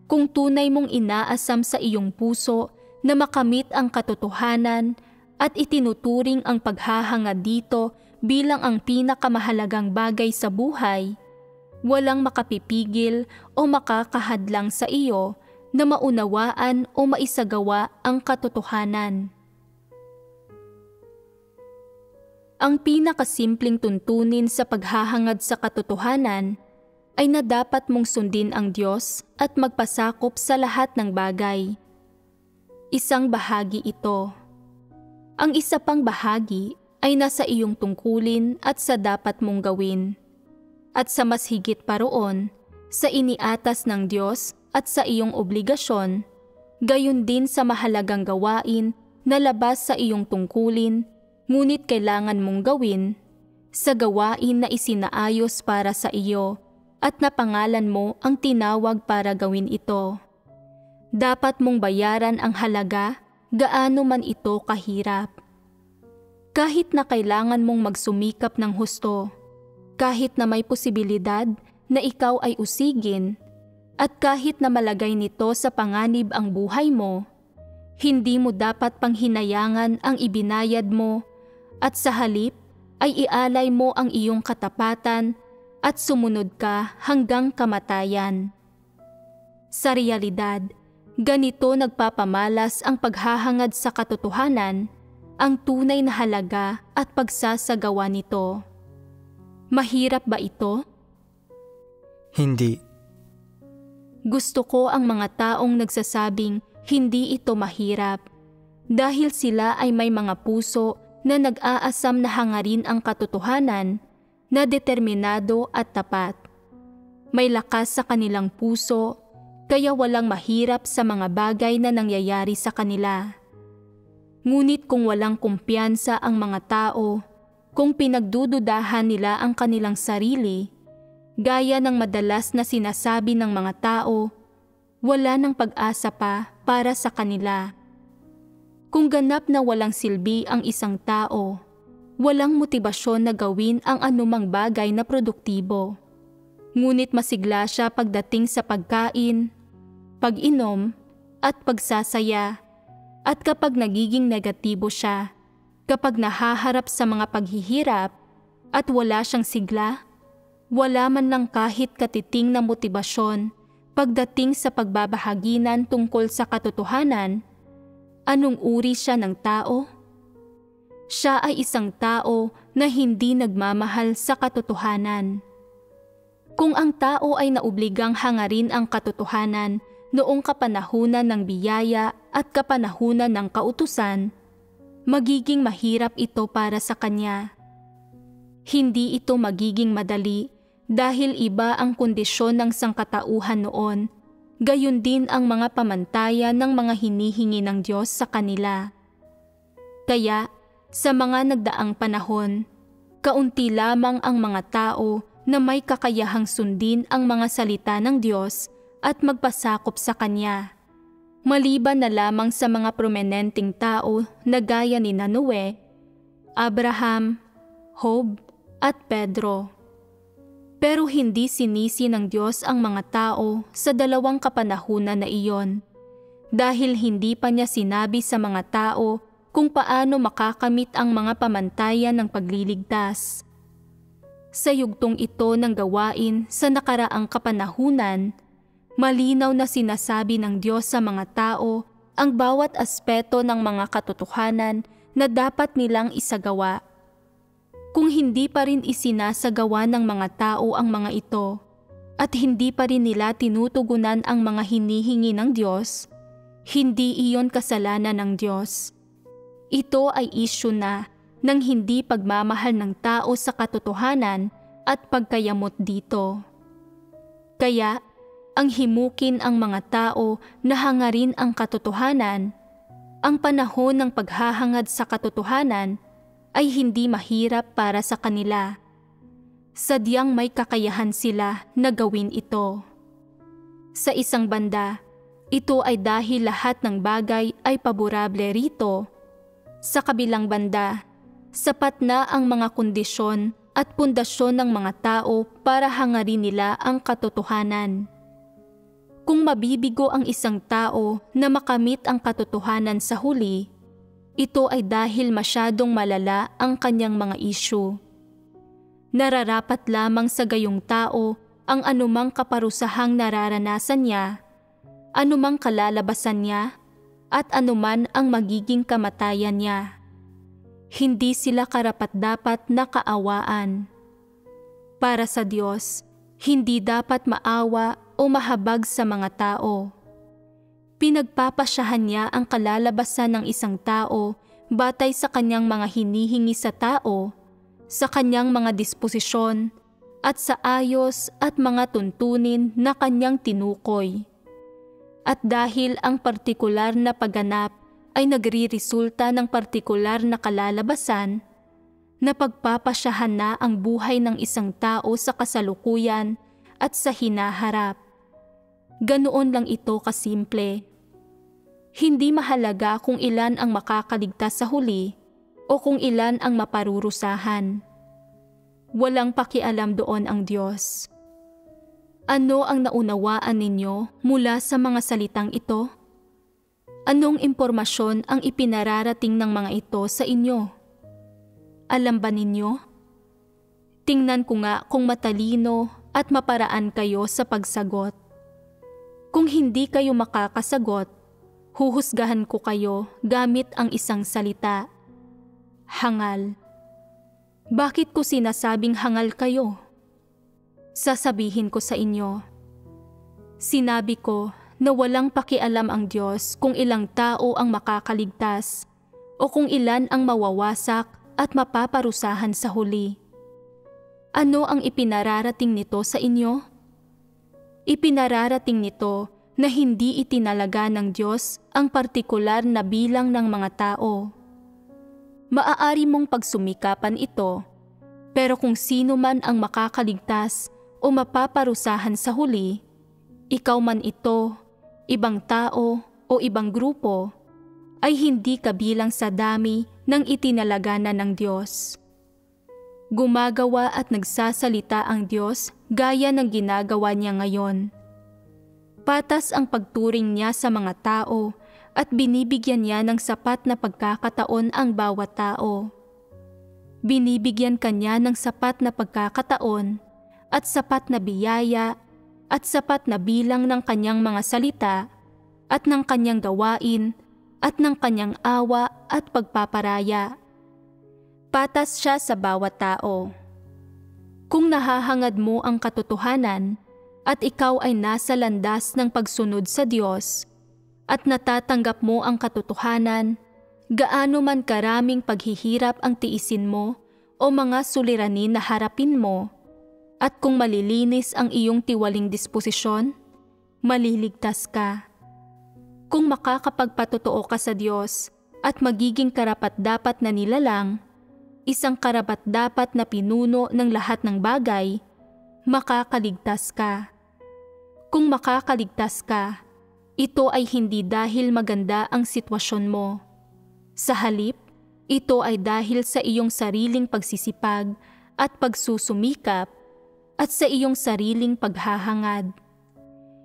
kung tunay mong inaasam sa iyong puso na makamit ang katotohanan at itinuturing ang paghahangad dito bilang ang pinakamahalagang bagay sa buhay, walang makapipigil o makakahadlang sa iyo na maunawaan o maisagawa ang katotohanan. Ang pinakasimpleng tuntunin sa paghahangad sa katotohanan ay na dapat mong sundin ang Diyos at magpasakop sa lahat ng bagay. Isang bahagi ito. Ang isa pang bahagi ay nasa iyong tungkulin at sa dapat mong gawin. At sa mas higit pa roon, sa iniatas ng Diyos at sa iyong obligasyon, gayon din sa mahalagang gawain na labas sa iyong tungkulin, ngunit kailangan mong gawin, sa gawain na isinaayos para sa iyo at napangalan mo ang tinawag para gawin ito. Dapat mong bayaran ang halaga, gaano man ito kahirap. Kahit na kailangan mong magsumikap ng husto, kahit na may posibilidad na ikaw ay usigin, at kahit na malagay nito sa panganib ang buhay mo, hindi mo dapat panghinayangan ang ibinayad mo at sa halip ay ialay mo ang iyong katapatan at sumunod ka hanggang kamatayan. Sa realidad, ganito nagpapamalas ang paghahangad sa katotohanan, ang tunay na halaga at pagsasagawa nito. Mahirap ba ito? Hindi. Gusto ko ang mga taong nagsasabing hindi ito mahirap, dahil sila ay may mga puso na nag-aasam na hangarin ang katotohanan, na determinado at tapat. May lakas sa kanilang puso, kaya walang mahirap sa mga bagay na nangyayari sa kanila. Ngunit kung walang kumpiyansa ang mga tao, kung pinagdududahan nila ang kanilang sarili, gaya ng madalas na sinasabi ng mga tao, wala nang pag-asa pa para sa kanila. Kung ganap na walang silbi ang isang tao, walang motibasyon na gawin ang anumang bagay na produktibo. Ngunit masigla siya pagdating sa pagkain, pag-inom, at pagsasaya. At kapag nagiging negatibo siya, kapag nahaharap sa mga paghihirap at wala siyang sigla, wala man lang kahit katiting na motibasyon pagdating sa pagbabahaginan tungkol sa katotohanan, anong uri siya ng tao? Siya ay isang tao na hindi nagmamahal sa katotohanan. Kung ang tao ay naobligang hangarin ang katotohanan noong kapanahunan ng biyaya at kapanahunan ng kautusan, magiging mahirap ito para sa kanya. Hindi ito magiging madali dahil iba ang kondisyon ng sangkatauhan noon gayon din ang mga pamantayan ng mga hinihingi ng Diyos sa kanila. Kaya, sa mga nagdaang panahon, kaunti lamang ang mga tao na may kakayahang sundin ang mga salita ng Diyos at magpasakop sa Kanya. Maliban na lamang sa mga prominenteng tao na gaya ni Noe, Abraham, Job at Pedro. Pero hindi sinisi ng Diyos ang mga tao sa dalawang kapanahunan na iyon dahil hindi pa niya sinabi sa mga tao kung paano makakamit ang mga pamantayan ng pagliligtas. Sa yugtong ito ng gawain sa nakaraang kapanahunan, malinaw na sinasabi ng Diyos sa mga tao ang bawat aspeto ng mga katotohanan na dapat nilang isagawa. Kung hindi pa rin isinasagawa ng mga tao ang mga ito at hindi pa rin nila tinutugunan ang mga hinihingi ng Diyos, hindi iyon kasalanan ng Diyos. Ito ay issue na ng hindi pagmamahal ng tao sa katotohanan at pagkayamot dito. Kaya, ang himukin ang mga tao na hangarin ang katotohanan, ang panahon ng paghahangad sa katotohanan ay hindi mahirap para sa kanila. Sadyang may kakayahan sila na gawin ito. Sa isang banda, ito ay dahil lahat ng bagay ay paborable rito. Sa kabilang banda, sapat na ang mga kondisyon at pundasyon ng mga tao para hangarin nila ang katotohanan. Kung mabibigo ang isang tao na makamit ang katotohanan sa huli, ito ay dahil masyadong malala ang kanyang mga issue. Nararapat lamang sa gayong tao ang anumang kaparusahang nararanasan niya, anumang kalalabasan niya, at anuman ang magiging kamatayan niya. Hindi sila karapat-dapat na kaawaan. Para sa Diyos, hindi dapat maawa o mahabag sa mga tao. Pinagpapasyahan niya ang kalalabasan ng isang tao batay sa kanyang mga hinihingi sa tao, sa kanyang mga disposisyon, at sa ayos at mga tuntunin na kanyang tinukoy. At dahil ang partikular na pagganap ay nagriresulta ng partikular na kalalabasan, napagpapasyahan na ang buhay ng isang tao sa kasalukuyan at sa hinaharap. Ganoon lang ito kasimple. Hindi mahalaga kung ilan ang makakaligtas sa huli o kung ilan ang maparurusahan. Walang pakialam doon ang Diyos. Ano ang naunawaan ninyo mula sa mga salitang ito? Anong impormasyon ang ipinararating ng mga ito sa inyo? Alam ba ninyo? Tingnan ko nga kung matalino at maparaan kayo sa pagsagot. Kung hindi kayo makakasagot, huhusgahan ko kayo gamit ang isang salita. Hangal. Bakit ko sinasabing hangal kayo? Sasabihin ko sa inyo. Sinabi ko na walang pakialam ang Diyos kung ilang tao ang makakaligtas o kung ilan ang mawawasak at mapaparusahan sa huli. Ano ang ipinararating nito sa inyo? Ipinararating nito na hindi itinalaga ng Diyos ang partikular na bilang ng mga tao. Maaari mong pagsumikapan ito, pero kung sino man ang makakaligtas o mapaparusahan sa huli, ikaw man ito, ibang tao o ibang grupo, ay hindi kabilang sa dami ng itinalaga na ng Diyos. Gumagawa at nagsasalita ang Diyos gaya ng ginagawa niya ngayon. Patas ang pagturing niya sa mga tao at binibigyan niya ng sapat na pagkakataon ang bawat tao. Binibigyan kanya ng sapat na pagkakataon at sapat na biyaya at sapat na bilang ng kanyang mga salita at ng kanyang gawain at ng kanyang awa at pagpaparaya. Patas siya sa bawat tao. Kung nahahangad mo ang katotohanan at ikaw ay nasa landas ng pagsunod sa Diyos at natatanggap mo ang katotohanan, gaano man karaming paghihirap ang tiisin mo o mga suliranin na harapin mo, at kung malilinis ang iyong tiwaling disposisyon, maliligtas ka. Kung makakapagpatotoo ka sa Diyos at magiging karapat-dapat na nilalang, isang karapat-dapat na pinuno ng lahat ng bagay, makakaligtas ka. Kung makakaligtas ka, ito ay hindi dahil maganda ang sitwasyon mo. Sa halip, ito ay dahil sa iyong sariling pagsisipag at pagsusumikap at sa iyong sariling paghahangad.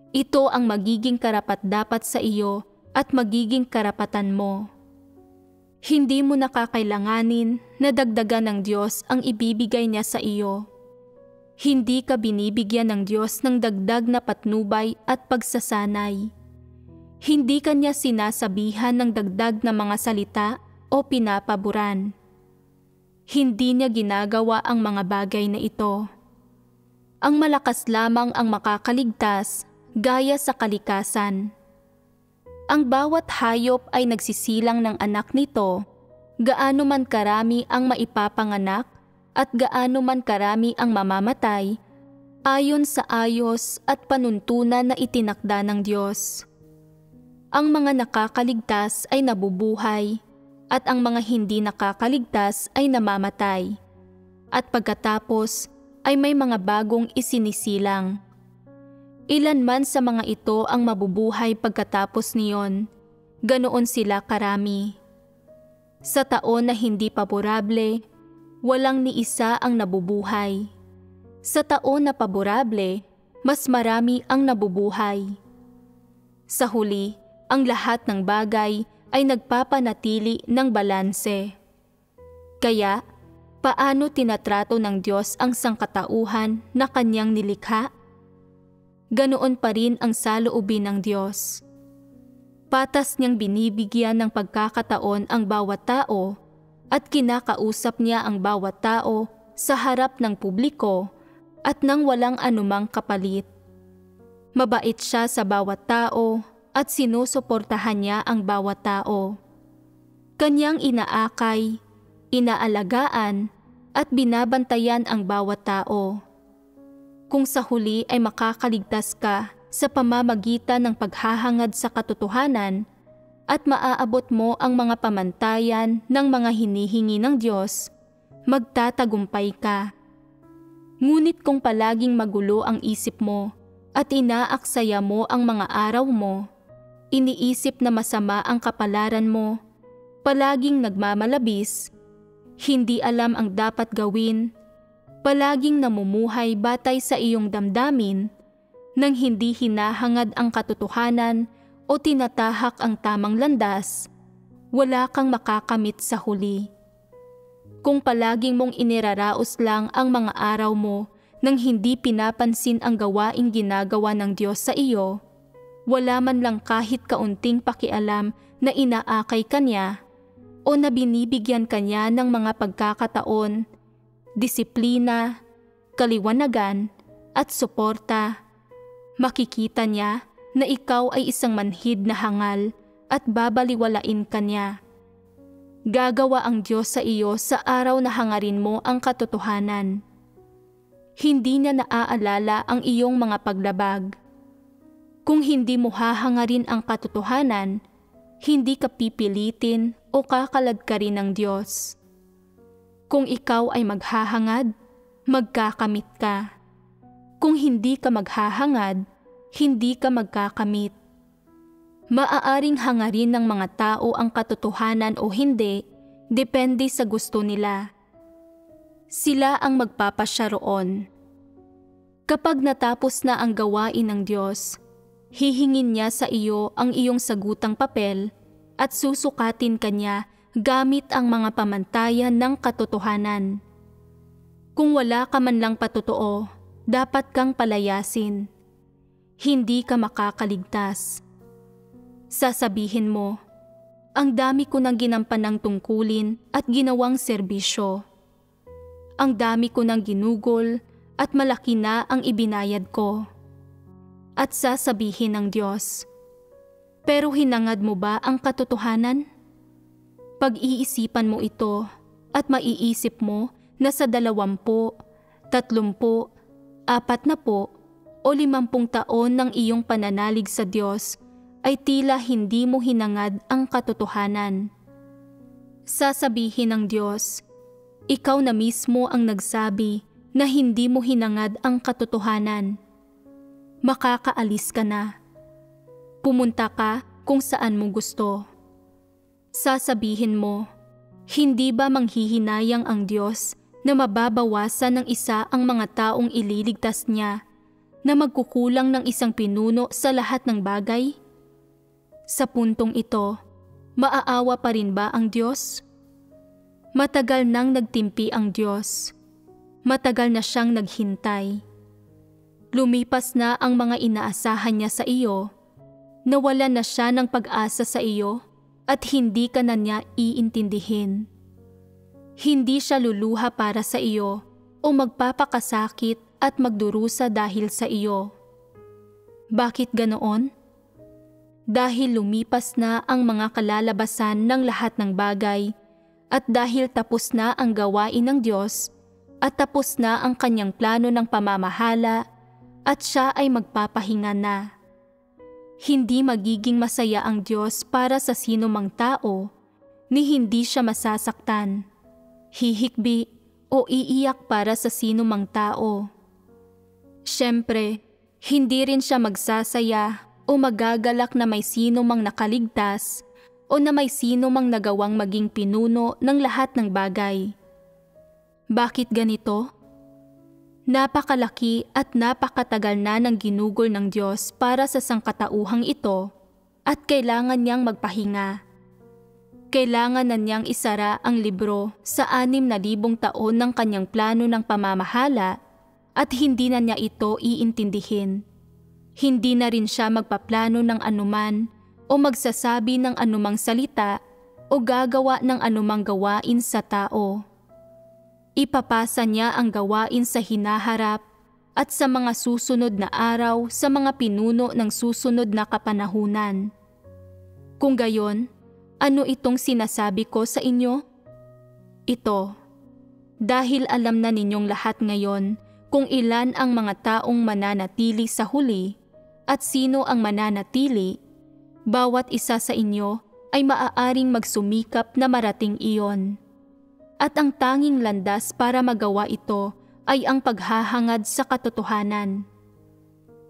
Ito ang magiging karapat-dapat sa iyo at magiging karapatan mo. Hindi mo nakakailanganin na dagdagan ng Diyos ang ibibigay niya sa iyo. Hindi ka binibigyan ng Diyos ng dagdag na patnubay at pagsasanay. Hindi ka niya sinasabihan ng dagdag na mga salita o pinapaburan. Hindi niya ginagawa ang mga bagay na ito. Ang malakas lamang ang makakaligtas gaya sa kalikasan. Ang bawat hayop ay nagsisilang ng anak nito, gaano man karami ang maipapanganak at gaano man karami ang mamamatay, ayon sa ayos at panuntunan na itinakda ng Diyos. Ang mga nakakaligtas ay nabubuhay, at ang mga hindi nakakaligtas ay namamatay. At pagkatapos ay may mga bagong isinisilang. Ilan man sa mga ito ang mabubuhay pagkatapos niyon, ganoon sila karami. Sa taon na hindi paborable, walang ni isa ang nabubuhay. Sa taon na paborable, mas marami ang nabubuhay. Sa huli, ang lahat ng bagay ay nagpapanatili ng balanse. Kaya, paano tinatrato ng Diyos ang sangkatauhan na kanyang nilikha? Ganoon pa rin ang saloobin ng Diyos. Patas niyang binibigyan ng pagkakataon ang bawat tao at kinakausap niya ang bawat tao sa harap ng publiko at nang walang anumang kapalit. Mabait siya sa bawat tao at sinusuportahan niya ang bawat tao. Kanyang inaakay, inaalagaan at binabantayan ang bawat tao. Kung sa huli ay makakaligtas ka sa pamamagitan ng paghahangad sa katotohanan at maaabot mo ang mga pamantayan ng mga hinihingi ng Diyos, magtatagumpay ka. Ngunit kung palaging magulo ang isip mo at inaaksaya mo ang mga araw mo, iniisip na masama ang kapalaran mo, palaging nagmamalabis, hindi alam ang dapat gawin, palaging namumuhay batay sa iyong damdamin, nang hindi hinahangad ang katotohanan o tinatahak ang tamang landas, wala kang makakamit sa huli. Kung palaging mong iniraraos lang ang mga araw mo nang hindi pinapansin ang gawaing ginagawa ng Diyos sa iyo, wala man lang kahit kaunting pakialam na inaakay kanya o na binibigyan kanya ng mga pagkakataon, disiplina, kaliwanagan at suporta, makikita niya na ikaw ay isang manhid na hangal at babaliwalain kanya. Gagawa ang Diyos sa iyo sa araw na hangarin mo ang katotohanan. Hindi niya naaalala ang iyong mga paglabag. Kung hindi mo hahangarin ang katotohanan, hindi ka pipilitin o kakaladkarin ng Diyos. Kung ikaw ay maghahangad, magkakamit ka. Kung hindi ka maghahangad, hindi ka magkakamit. Maaaring hangarin ng mga tao ang katotohanan o hindi, depende sa gusto nila. Sila ang magpapasya roon. Kapag natapos na ang gawain ng Diyos, hihingin niya sa iyo ang iyong sagutang papel at susukatin kanya gamit ang mga pamantayan ng katotohanan. Kung wala ka man lang patotoo, dapat kang palayasin. Hindi ka makakaligtas. Sasabihin mo, ang dami ko nang ginampan ng tungkulin at ginawang serbisyo. Ang dami ko nang ginugol at malaki na ang ibinayad ko. At sasabihin ng Diyos, pero hinangad mo ba ang katotohanan? Pag-iisipan mo ito at maiisip mo na sa 20, 30, 40, o 50 taon ng iyong pananalig sa Diyos ay tila hindi mo hinangad ang katotohanan. Sasabihin ng Diyos, ikaw na mismo ang nagsabi na hindi mo hinangad ang katotohanan. Makakaalis ka na. Pumunta ka kung saan mo gusto. Sasabihin mo, hindi ba manghihinayang ang Diyos na mababawasan ng isa ang mga taong ililigtas niya na magkukulang ng isang pinuno sa lahat ng bagay? Sa puntong ito, maaawa pa rin ba ang Diyos? Matagal nang nagtimpi ang Diyos. Matagal na siyang naghintay. Lumipas na ang mga inaasahan niya sa iyo, nawalan na siya ng pag-asa sa iyo at hindi ka na niya iintindihin. Hindi siya luluha para sa iyo o magpapakasakit at magdurusa dahil sa iyo. Bakit ganoon? Dahil lumipas na ang mga kalalabasan ng lahat ng bagay at dahil tapos na ang gawain ng Diyos at tapos na ang kanyang plano ng pamamahala at siya ay magpapahinga na. Hindi magiging masaya ang Diyos para sa sino mang tao ni hindi siya masasaktan, hihikbi o iiyak para sa sino mang tao. Siyempre, hindi rin siya magsasaya o magagalak na may sino mang nakaligtas o na may sino mang nagawang maging pinuno ng lahat ng bagay. Bakit ganito? Napakalaki at napakatagal na ng ginugol ng Diyos para sa sangkatauhang ito at kailangan niyang magpahinga. Kailangan na niyang isara ang libro sa 6,000 taon ng kanyang plano ng pamamahala at hindi na niya ito iintindihin. Hindi na rin siya magpaplano ng anuman o magsasabi ng anumang salita o gagawa ng anumang gawain sa tao. Ipapasa niya ang gawain sa hinaharap at sa mga susunod na araw sa mga pinuno ng susunod na kapanahunan. Kung gayon, ano itong sinasabi ko sa inyo? Ito, dahil alam na ninyong lahat ngayon kung ilan ang mga taong mananatili sa huli at sino ang mananatili, bawat isa sa inyo ay maaaring magsumikap na marating iyon. At ang tanging landas para magawa ito ay ang paghahangad sa katotohanan.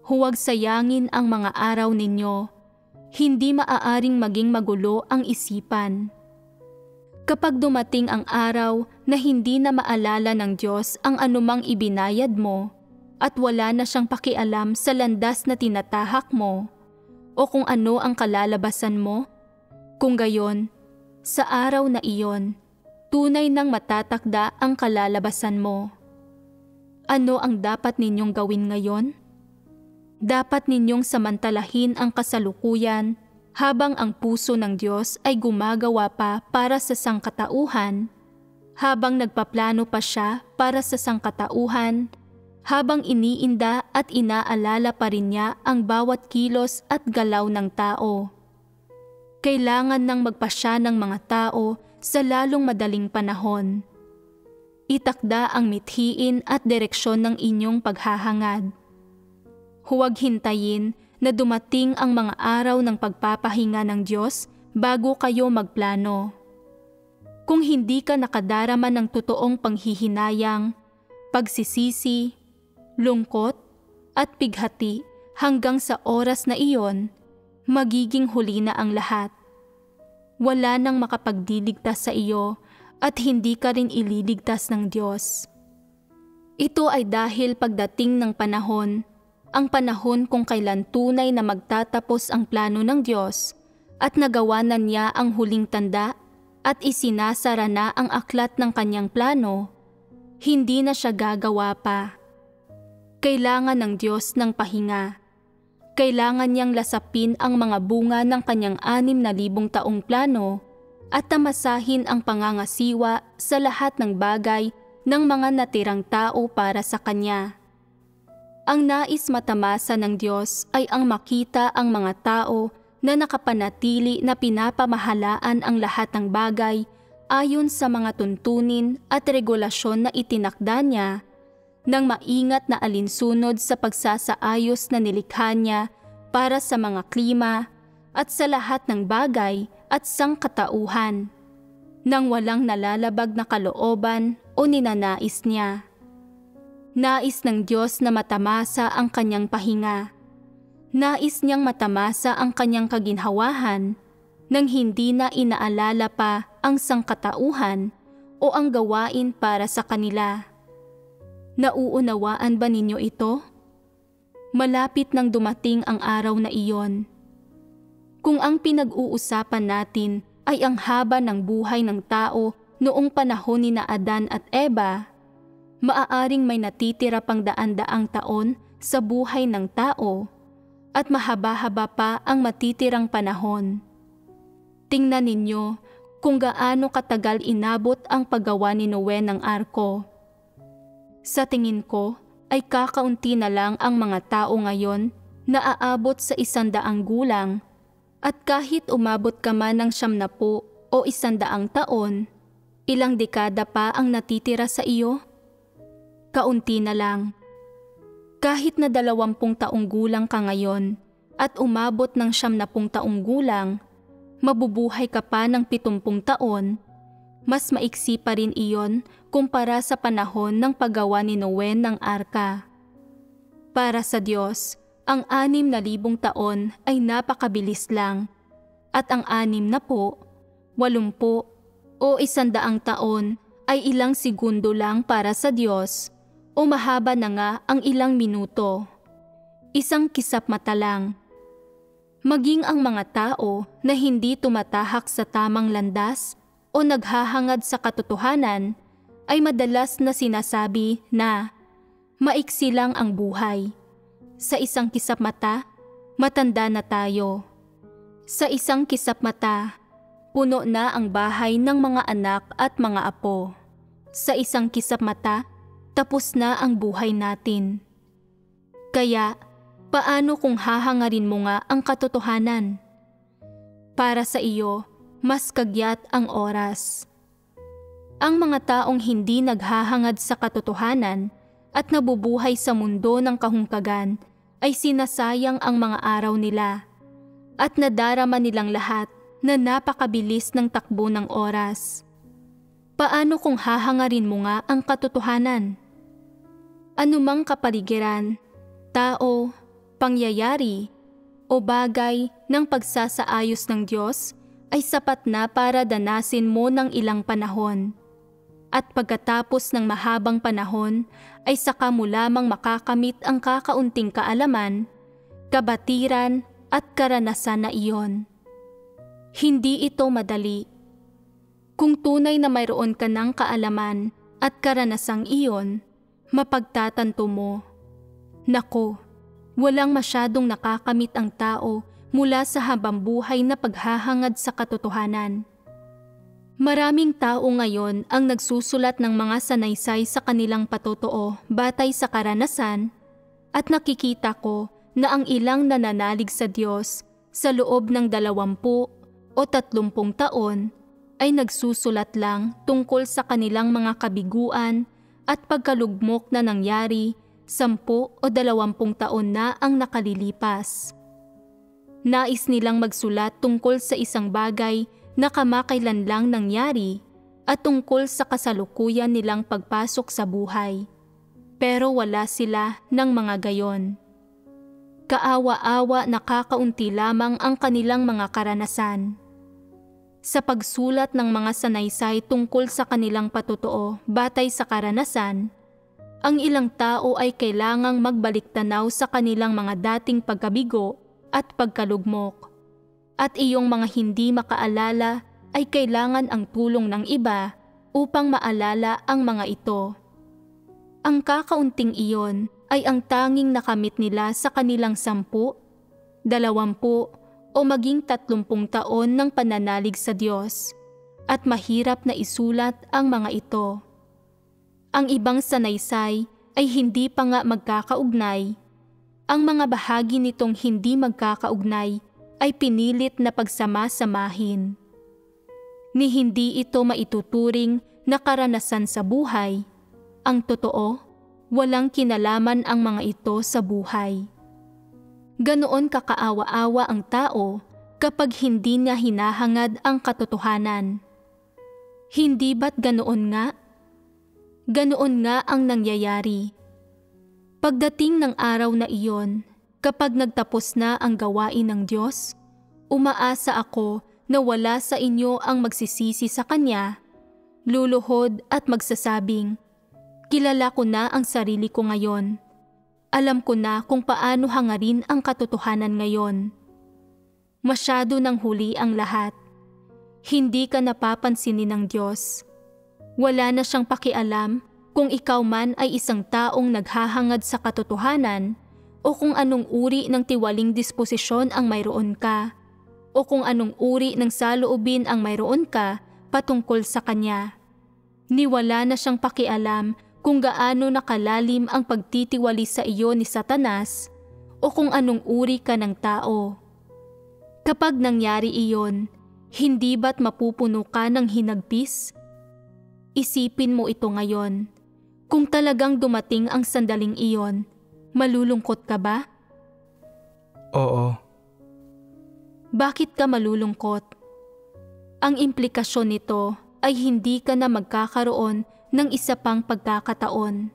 Huwag sayangin ang mga araw ninyo, hindi maaaring maging magulo ang isipan. Kapag dumating ang araw na hindi na maalala ng Diyos ang anumang ibinayad mo at wala na siyang pakialam sa landas na tinatahak mo o kung ano ang kalalabasan mo, kung gayon, sa araw na iyon, tunay nang matatakda ang kalalabasan mo. Ano ang dapat ninyong gawin ngayon? Dapat ninyong samantalahin ang kasalukuyan habang ang puso ng Diyos ay gumagawa pa para sa sangkatauhan, habang nagpaplano pa siya para sa sangkatauhan, habang iniinda at inaalala pa rin niya ang bawat kilos at galaw ng tao. Kailangan nang magpasya ng mga tao sa lalong madaling panahon. Itakda ang mithiin at direksyon ng inyong paghahangad. Huwag hintayin na dumating ang mga araw ng pagpapahinga ng Diyos bago kayo magplano. Kung hindi ka nakadarama ng totoong panghihinayang, pagsisisi, lungkot, at pighati hanggang sa oras na iyon, magiging huli na ang lahat. Wala nang makapagdiligtas sa iyo at hindi ka rin ililigtas ng Diyos. Ito ay dahil pagdating ng panahon, ang panahon kung kailan tunay na magtatapos ang plano ng Diyos at nagawa na niya ang huling tanda at isinasara na ang aklat ng kanyang plano, hindi na siya gagawa pa. Kailangan ng Diyos ng pahinga. Kailangan niyang lasapin ang mga bunga ng kanyang 6,000 taong plano at tamasahin ang pangangasiwa sa lahat ng bagay ng mga natirang tao para sa kanya. Ang nais matamasa ng Diyos ay ang makita ang mga tao na nakapanatili na pinapamahalaan ang lahat ng bagay ayon sa mga tuntunin at regulasyon na itinakda niya, ng maingat na alinsunod sa pagsasaayos na nilikha niya para sa mga klima at sa lahat ng bagay at sangkatauhan, nang walang nalalabag na kalooban o ninanais niya. Nais ng Diyos na matamasa ang kanyang pahinga. Nais niyang matamasa ang kanyang kaginhawahan nang hindi na inaalala pa ang sangkatauhan o ang gawain para sa kanila. Nauunawaan ba ninyo ito? Malapit nang dumating ang araw na iyon. Kung ang pinag-uusapan natin ay ang haba ng buhay ng tao noong panahon ni Adan at Eva, maaaring may natitira pang daan-daang taon sa buhay ng tao at mahaba-haba pa ang matitirang panahon. Tingnan ninyo kung gaano katagal inabot ang paggawa ni Noe ng arko. Sa tingin ko ay kakaunti na lang ang mga tao ngayon na aabot sa 100 gulang, at kahit umabot ka man ng 70 o 100 taon, ilang dekada pa ang natitira sa iyo? Kaunti na lang. Kahit na 20 taong gulang ka ngayon at umabot ng 70 taong gulang, mabubuhay ka pa ng 70 taon, mas maiksi pa rin iyon kumpara sa panahon ng paggawa ni Noe ng arka. Para sa Diyos, ang 6,000 taon ay napakabilis lang, at ang 60, 80 o 100 taon ay ilang segundo lang para sa Diyos, o mahaba na nga ang ilang minuto. Isang kisap mata lang. Maging ang mga tao na hindi tumatahak sa tamang landas o naghahangad sa katotohanan ay madalas na sinasabi na maiksi lang ang buhay. Sa isang kisap mata, matanda na tayo. Sa isang kisap mata, puno na ang bahay ng mga anak at mga apo. Sa isang kisap mata, tapos na ang buhay natin. Kaya, paano kung hahangarin mo nga ang katotohanan? Para sa iyo, mas kagyat ang oras. Ang mga taong hindi naghahangad sa katotohanan at nabubuhay sa mundo ng kahungkagan ay sinasayang ang mga araw nila at nadarama nilang lahat na napakabilis ng takbo ng oras. Paano kung hahangarin mo nga ang katotohanan? Anumang kapaligiran, tao, pangyayari, o bagay ng pagsasaayos ng Diyos ay sapat na para danasin mo ng ilang panahon. At pagkatapos ng mahabang panahon ay saka mo lamang makakamit ang kakaunting kaalaman, kabatiran at karanasan na iyon. Hindi ito madali. Kung tunay na mayroon ka ng kaalaman at karanasang iyon, mapagtatanto mo, nako, walang masyadong nakakamit ang tao mula sa habambuhay na paghahangad sa katotohanan. Maraming tao ngayon ang nagsusulat ng mga sanaysay sa kanilang patotoo batay sa karanasan, at nakikita ko na ang ilang nananalig sa Diyos sa loob ng 20 o 30 taon ay nagsusulat lang tungkol sa kanilang mga kabiguan at pagkalugmok na nangyari 10 o 20 taon na ang nakalilipas. Nais nilang magsulat tungkol sa isang bagay na kamakailan lang nangyari at tungkol sa kasalukuyan nilang pagpasok sa buhay. Pero wala sila ng mga gayon. Kaawa-awa na kakaunti lamang ang kanilang mga karanasan. Sa pagsulat ng mga sanaysay tungkol sa kanilang patotoo batay sa karanasan, ang ilang tao ay kailangang magbalik-tanaw sa kanilang mga dating pagkabigo at pagkalugmok. At iyong mga hindi makaalala ay kailangan ang tulong ng iba upang maalala ang mga ito. Ang kakaunting iyon ay ang tanging nakamit nila sa kanilang 10, 20 o maging 30 taon ng pananalig sa Diyos, at mahirap na isulat ang mga ito. Ang ibang sanaysay ay hindi pa nga magkakaugnay. Ang mga bahagi nitong hindi magkakaugnay ay pinilit na pagsama-samahin. Ni hindi ito maituturing na karanasan sa buhay. Ang totoo, walang kinalaman ang mga ito sa buhay. Ganoon kakaawa-awa ang tao kapag hindi niya hinahangad ang katotohanan. Hindi ba't ganoon nga? Ganoon nga ang nangyayari. Pagdating ng araw na iyon, kapag nagtapos na ang gawain ng Diyos, umaasa ako na wala sa inyo ang magsisisi sa Kanya, luluhod at magsasabing, kilala ko na ang sarili ko ngayon. Alam ko na kung paano hangarin ang katotohanan ngayon. Masyado nang huli ang lahat. Hindi ka napapansinin ng Diyos. Wala na siyang pakialam kung ikaw man ay isang taong naghahangad sa katotohanan o kung anong uri ng tiwaling disposisyon ang mayroon ka o kung anong uri ng saloobin ang mayroon ka patungkol sa Kanya. Niwala na siyang pakialam kung gaano nakalalim ang pagtitiwali sa iyo ni Satanas o kung anong uri ka ng tao. Kapag nangyari iyon, hindi ba't mapupuno ka ng hinagpis? Isipin mo ito ngayon. Kung talagang dumating ang sandaling iyon, malulungkot ka ba? Oo. Bakit ka malulungkot? Ang implikasyon nito ay hindi ka na magkakaroon ng isa pang pagkakataon.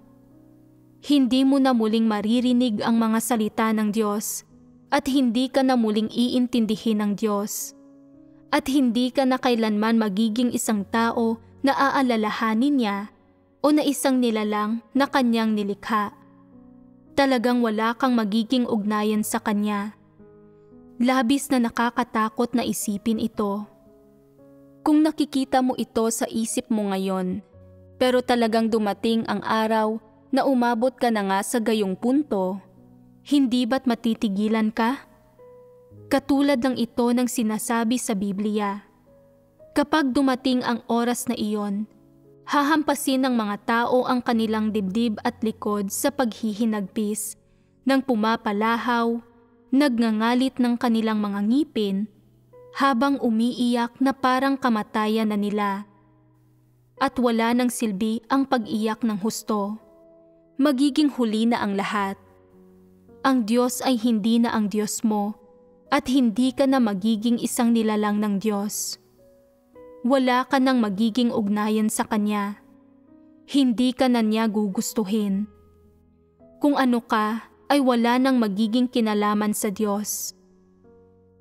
Hindi mo na muling maririnig ang mga salita ng Diyos at hindi ka na muling iintindihin ng Diyos. At hindi ka na kailanman magiging isang tao na aalalahanin niya o na isang nilalang na Kanyang nilikha. Talagang wala kang magiging ugnayan sa Kanya. Labis na nakakatakot na isipin ito. Kung nakikita mo ito sa isip mo ngayon, pero talagang dumating ang araw na umabot ka na nga sa gayong punto, hindi ba't matitigilan ka? Katulad ng ito ng sinasabi sa Biblia. Kapag dumating ang oras na iyon, hahampasin ng mga tao ang kanilang dibdib at likod sa paghihinagpis, nang pumapalahaw, nagngangalit ng kanilang mga ngipin, habang umiiyak na parang kamatayan na nila. At wala nang silbi ang pag-iyak ng husto. Magiging huli na ang lahat. Ang Diyos ay hindi na ang Diyos mo, at hindi ka na magiging isang nilalang ng Diyos. Wala ka nang magiging ugnayan sa Kanya. Hindi ka na niya gugustuhin. Kung ano ka, ay wala nang magiging kinalaman sa Diyos.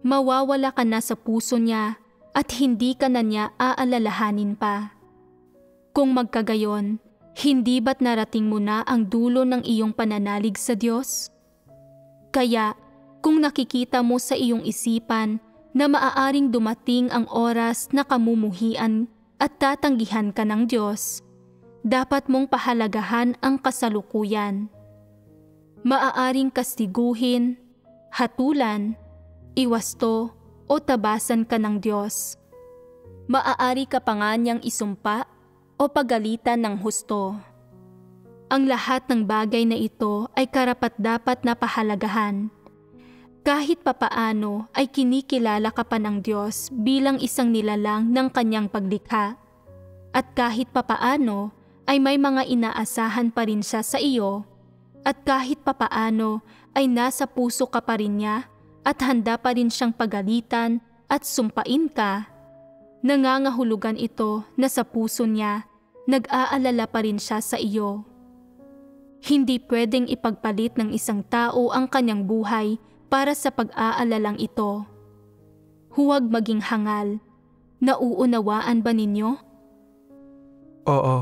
Mawawala ka na sa puso niya at hindi ka na niya aalalahanin pa. Kung magkagayon, hindi ba't narating mo na ang dulo ng iyong pananalig sa Diyos? Kaya, kung nakikita mo sa iyong isipan na maaaring dumating ang oras na kamumuhian at tatanggihan ka ng Diyos, dapat mong pahalagahan ang kasalukuyan. Maaaring kastiguhin, hatulan, iwasto o tabasan ka ng Diyos. Maaari ka pa nga niyang isumpa o pagalitan ng husto. Ang lahat ng bagay na ito ay karapat-dapat na pahalagahan. Kahit papaano ay kinikilala ka pa ng Diyos bilang isang nilalang ng Kanyang paglikha. At kahit papaano ay may mga inaasahan pa rin siya sa iyo. At kahit papaano ay nasa puso ka pa rin niya at handa pa rin siyang pagalitan at sumpain ka. Nangangahulugan ito na sa puso niya, nag-aalala pa rin siya sa iyo. Hindi pwedeng ipagpalit ng isang tao ang kanyang buhay para sa pag-aalalang ito. Huwag maging hangal. Nauunawaan ba ninyo? Oo.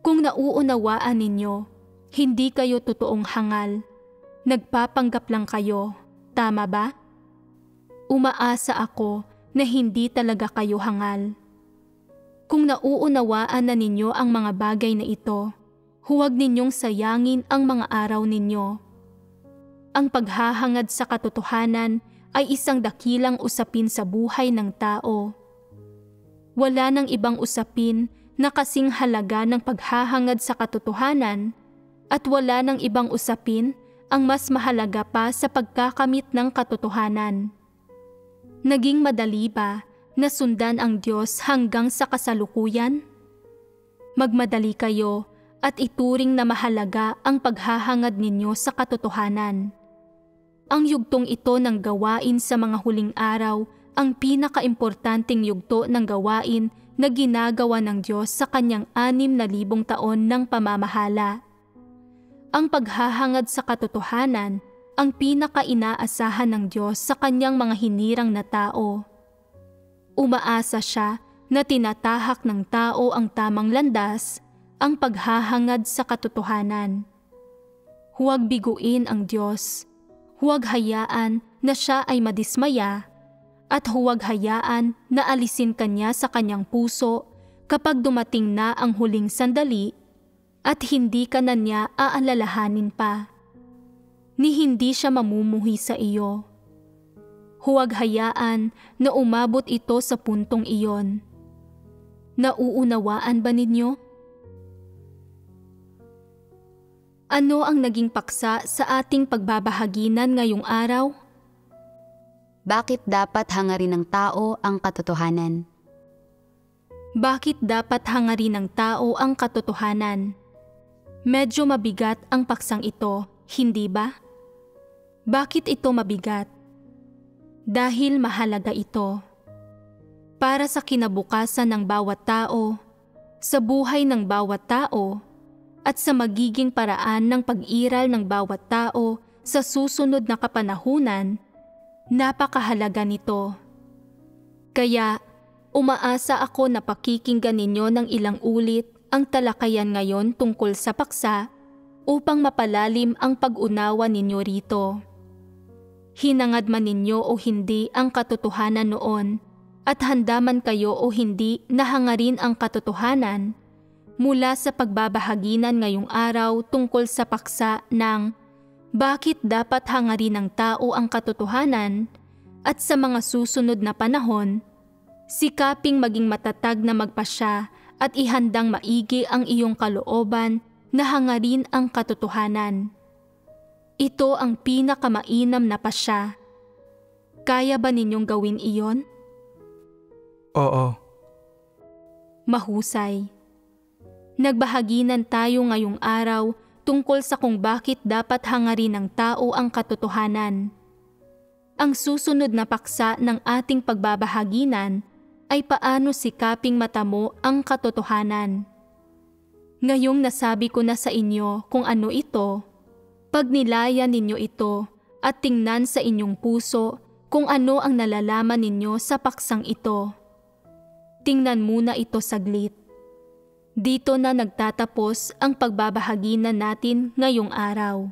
Kung nauunawaan ninyo, hindi kayo totoong hangal. Nagpapanggap lang kayo, tama ba? Umaasa ako na hindi talaga kayo hangal. Kung nauunawaan na ninyo ang mga bagay na ito, huwag ninyong sayangin ang mga araw ninyo. Ang paghahangad sa katotohanan ay isang dakilang usapin sa buhay ng tao. Wala nang ibang usapin na kasing halaga ng paghahangad sa katotohanan at wala nang ibang usapin ang mas mahalaga pa sa pagkakamit ng katotohanan. Naging madali ba na sundan ang Diyos hanggang sa kasalukuyan? Magmadali kayo at ituring na mahalaga ang paghahangad ninyo sa katotohanan. Ang yugtong ito ng gawain sa mga huling araw ang pinakaimportanteng yugto ng gawain na ginagawa ng Diyos sa kanyang 6,000 taon ng pamamahala. Ang paghahangad sa katotohanan ang pinaka-inaasahan ng Diyos sa kanyang mga hinirang na tao. Umaasa siya na tinatahak ng tao ang tamang landas, ang paghahangad sa katotohanan. Huwag biguin ang Diyos. Huwag hayaan na siya ay madismaya at huwag hayaan na alisin kanya sa kanyang puso kapag dumating na ang huling sandali at hindi ka na niya aalalahanin pa, ni hindi siya mamumuhi sa iyo. Huwag hayaan na umabot ito sa puntong iyon. Nauunawaan ba ninyo? Ano ang naging paksa sa ating pagbabahaginan ngayong araw? Bakit dapat hangarin ng tao ang katotohanan? Bakit dapat hangarin ng tao ang katotohanan? Medyo mabigat ang paksang ito, hindi ba? Bakit ito mabigat? Dahil mahalaga ito. Para sa kinabukasan ng bawat tao, sa buhay ng bawat tao, at sa magiging paraan ng pag-iral ng bawat tao sa susunod na kapanahunan, napakahalaga nito. Kaya, umaasa ako na pakikinggan ninyo ng ilang ulit ang talakayan ngayon tungkol sa paksa upang mapalalim ang pag-unawa ninyo rito. Hinangad man ninyo o hindi ang katotohanan noon at handa man kayo o hindi na hangarin ang katotohanan, mula sa pagbabahaginan ngayong araw tungkol sa paksa ng bakit dapat hangarin ng tao ang katotohanan at sa mga susunod na panahon, sikaping maging matatag na magpasya at ihandang maigi ang iyong kalooban na hangarin ang katotohanan. Ito ang pinakamainam na pasya. Kaya ba ninyong gawin iyon? Oo. Mahusay. Nagbahaginan tayo ngayong araw tungkol sa kung bakit dapat hangarin ng tao ang katotohanan. Ang susunod na paksa ng ating pagbabahaginan ay paano sikaping matamo ang katotohanan. Ngayong nasabi ko na sa inyo kung ano ito, pagnilayan ninyo ito at tingnan sa inyong puso kung ano ang nalalaman ninyo sa paksang ito. Tingnan muna ito saglit. Dito na nagtatapos ang pagbabahaginan natin ngayong araw.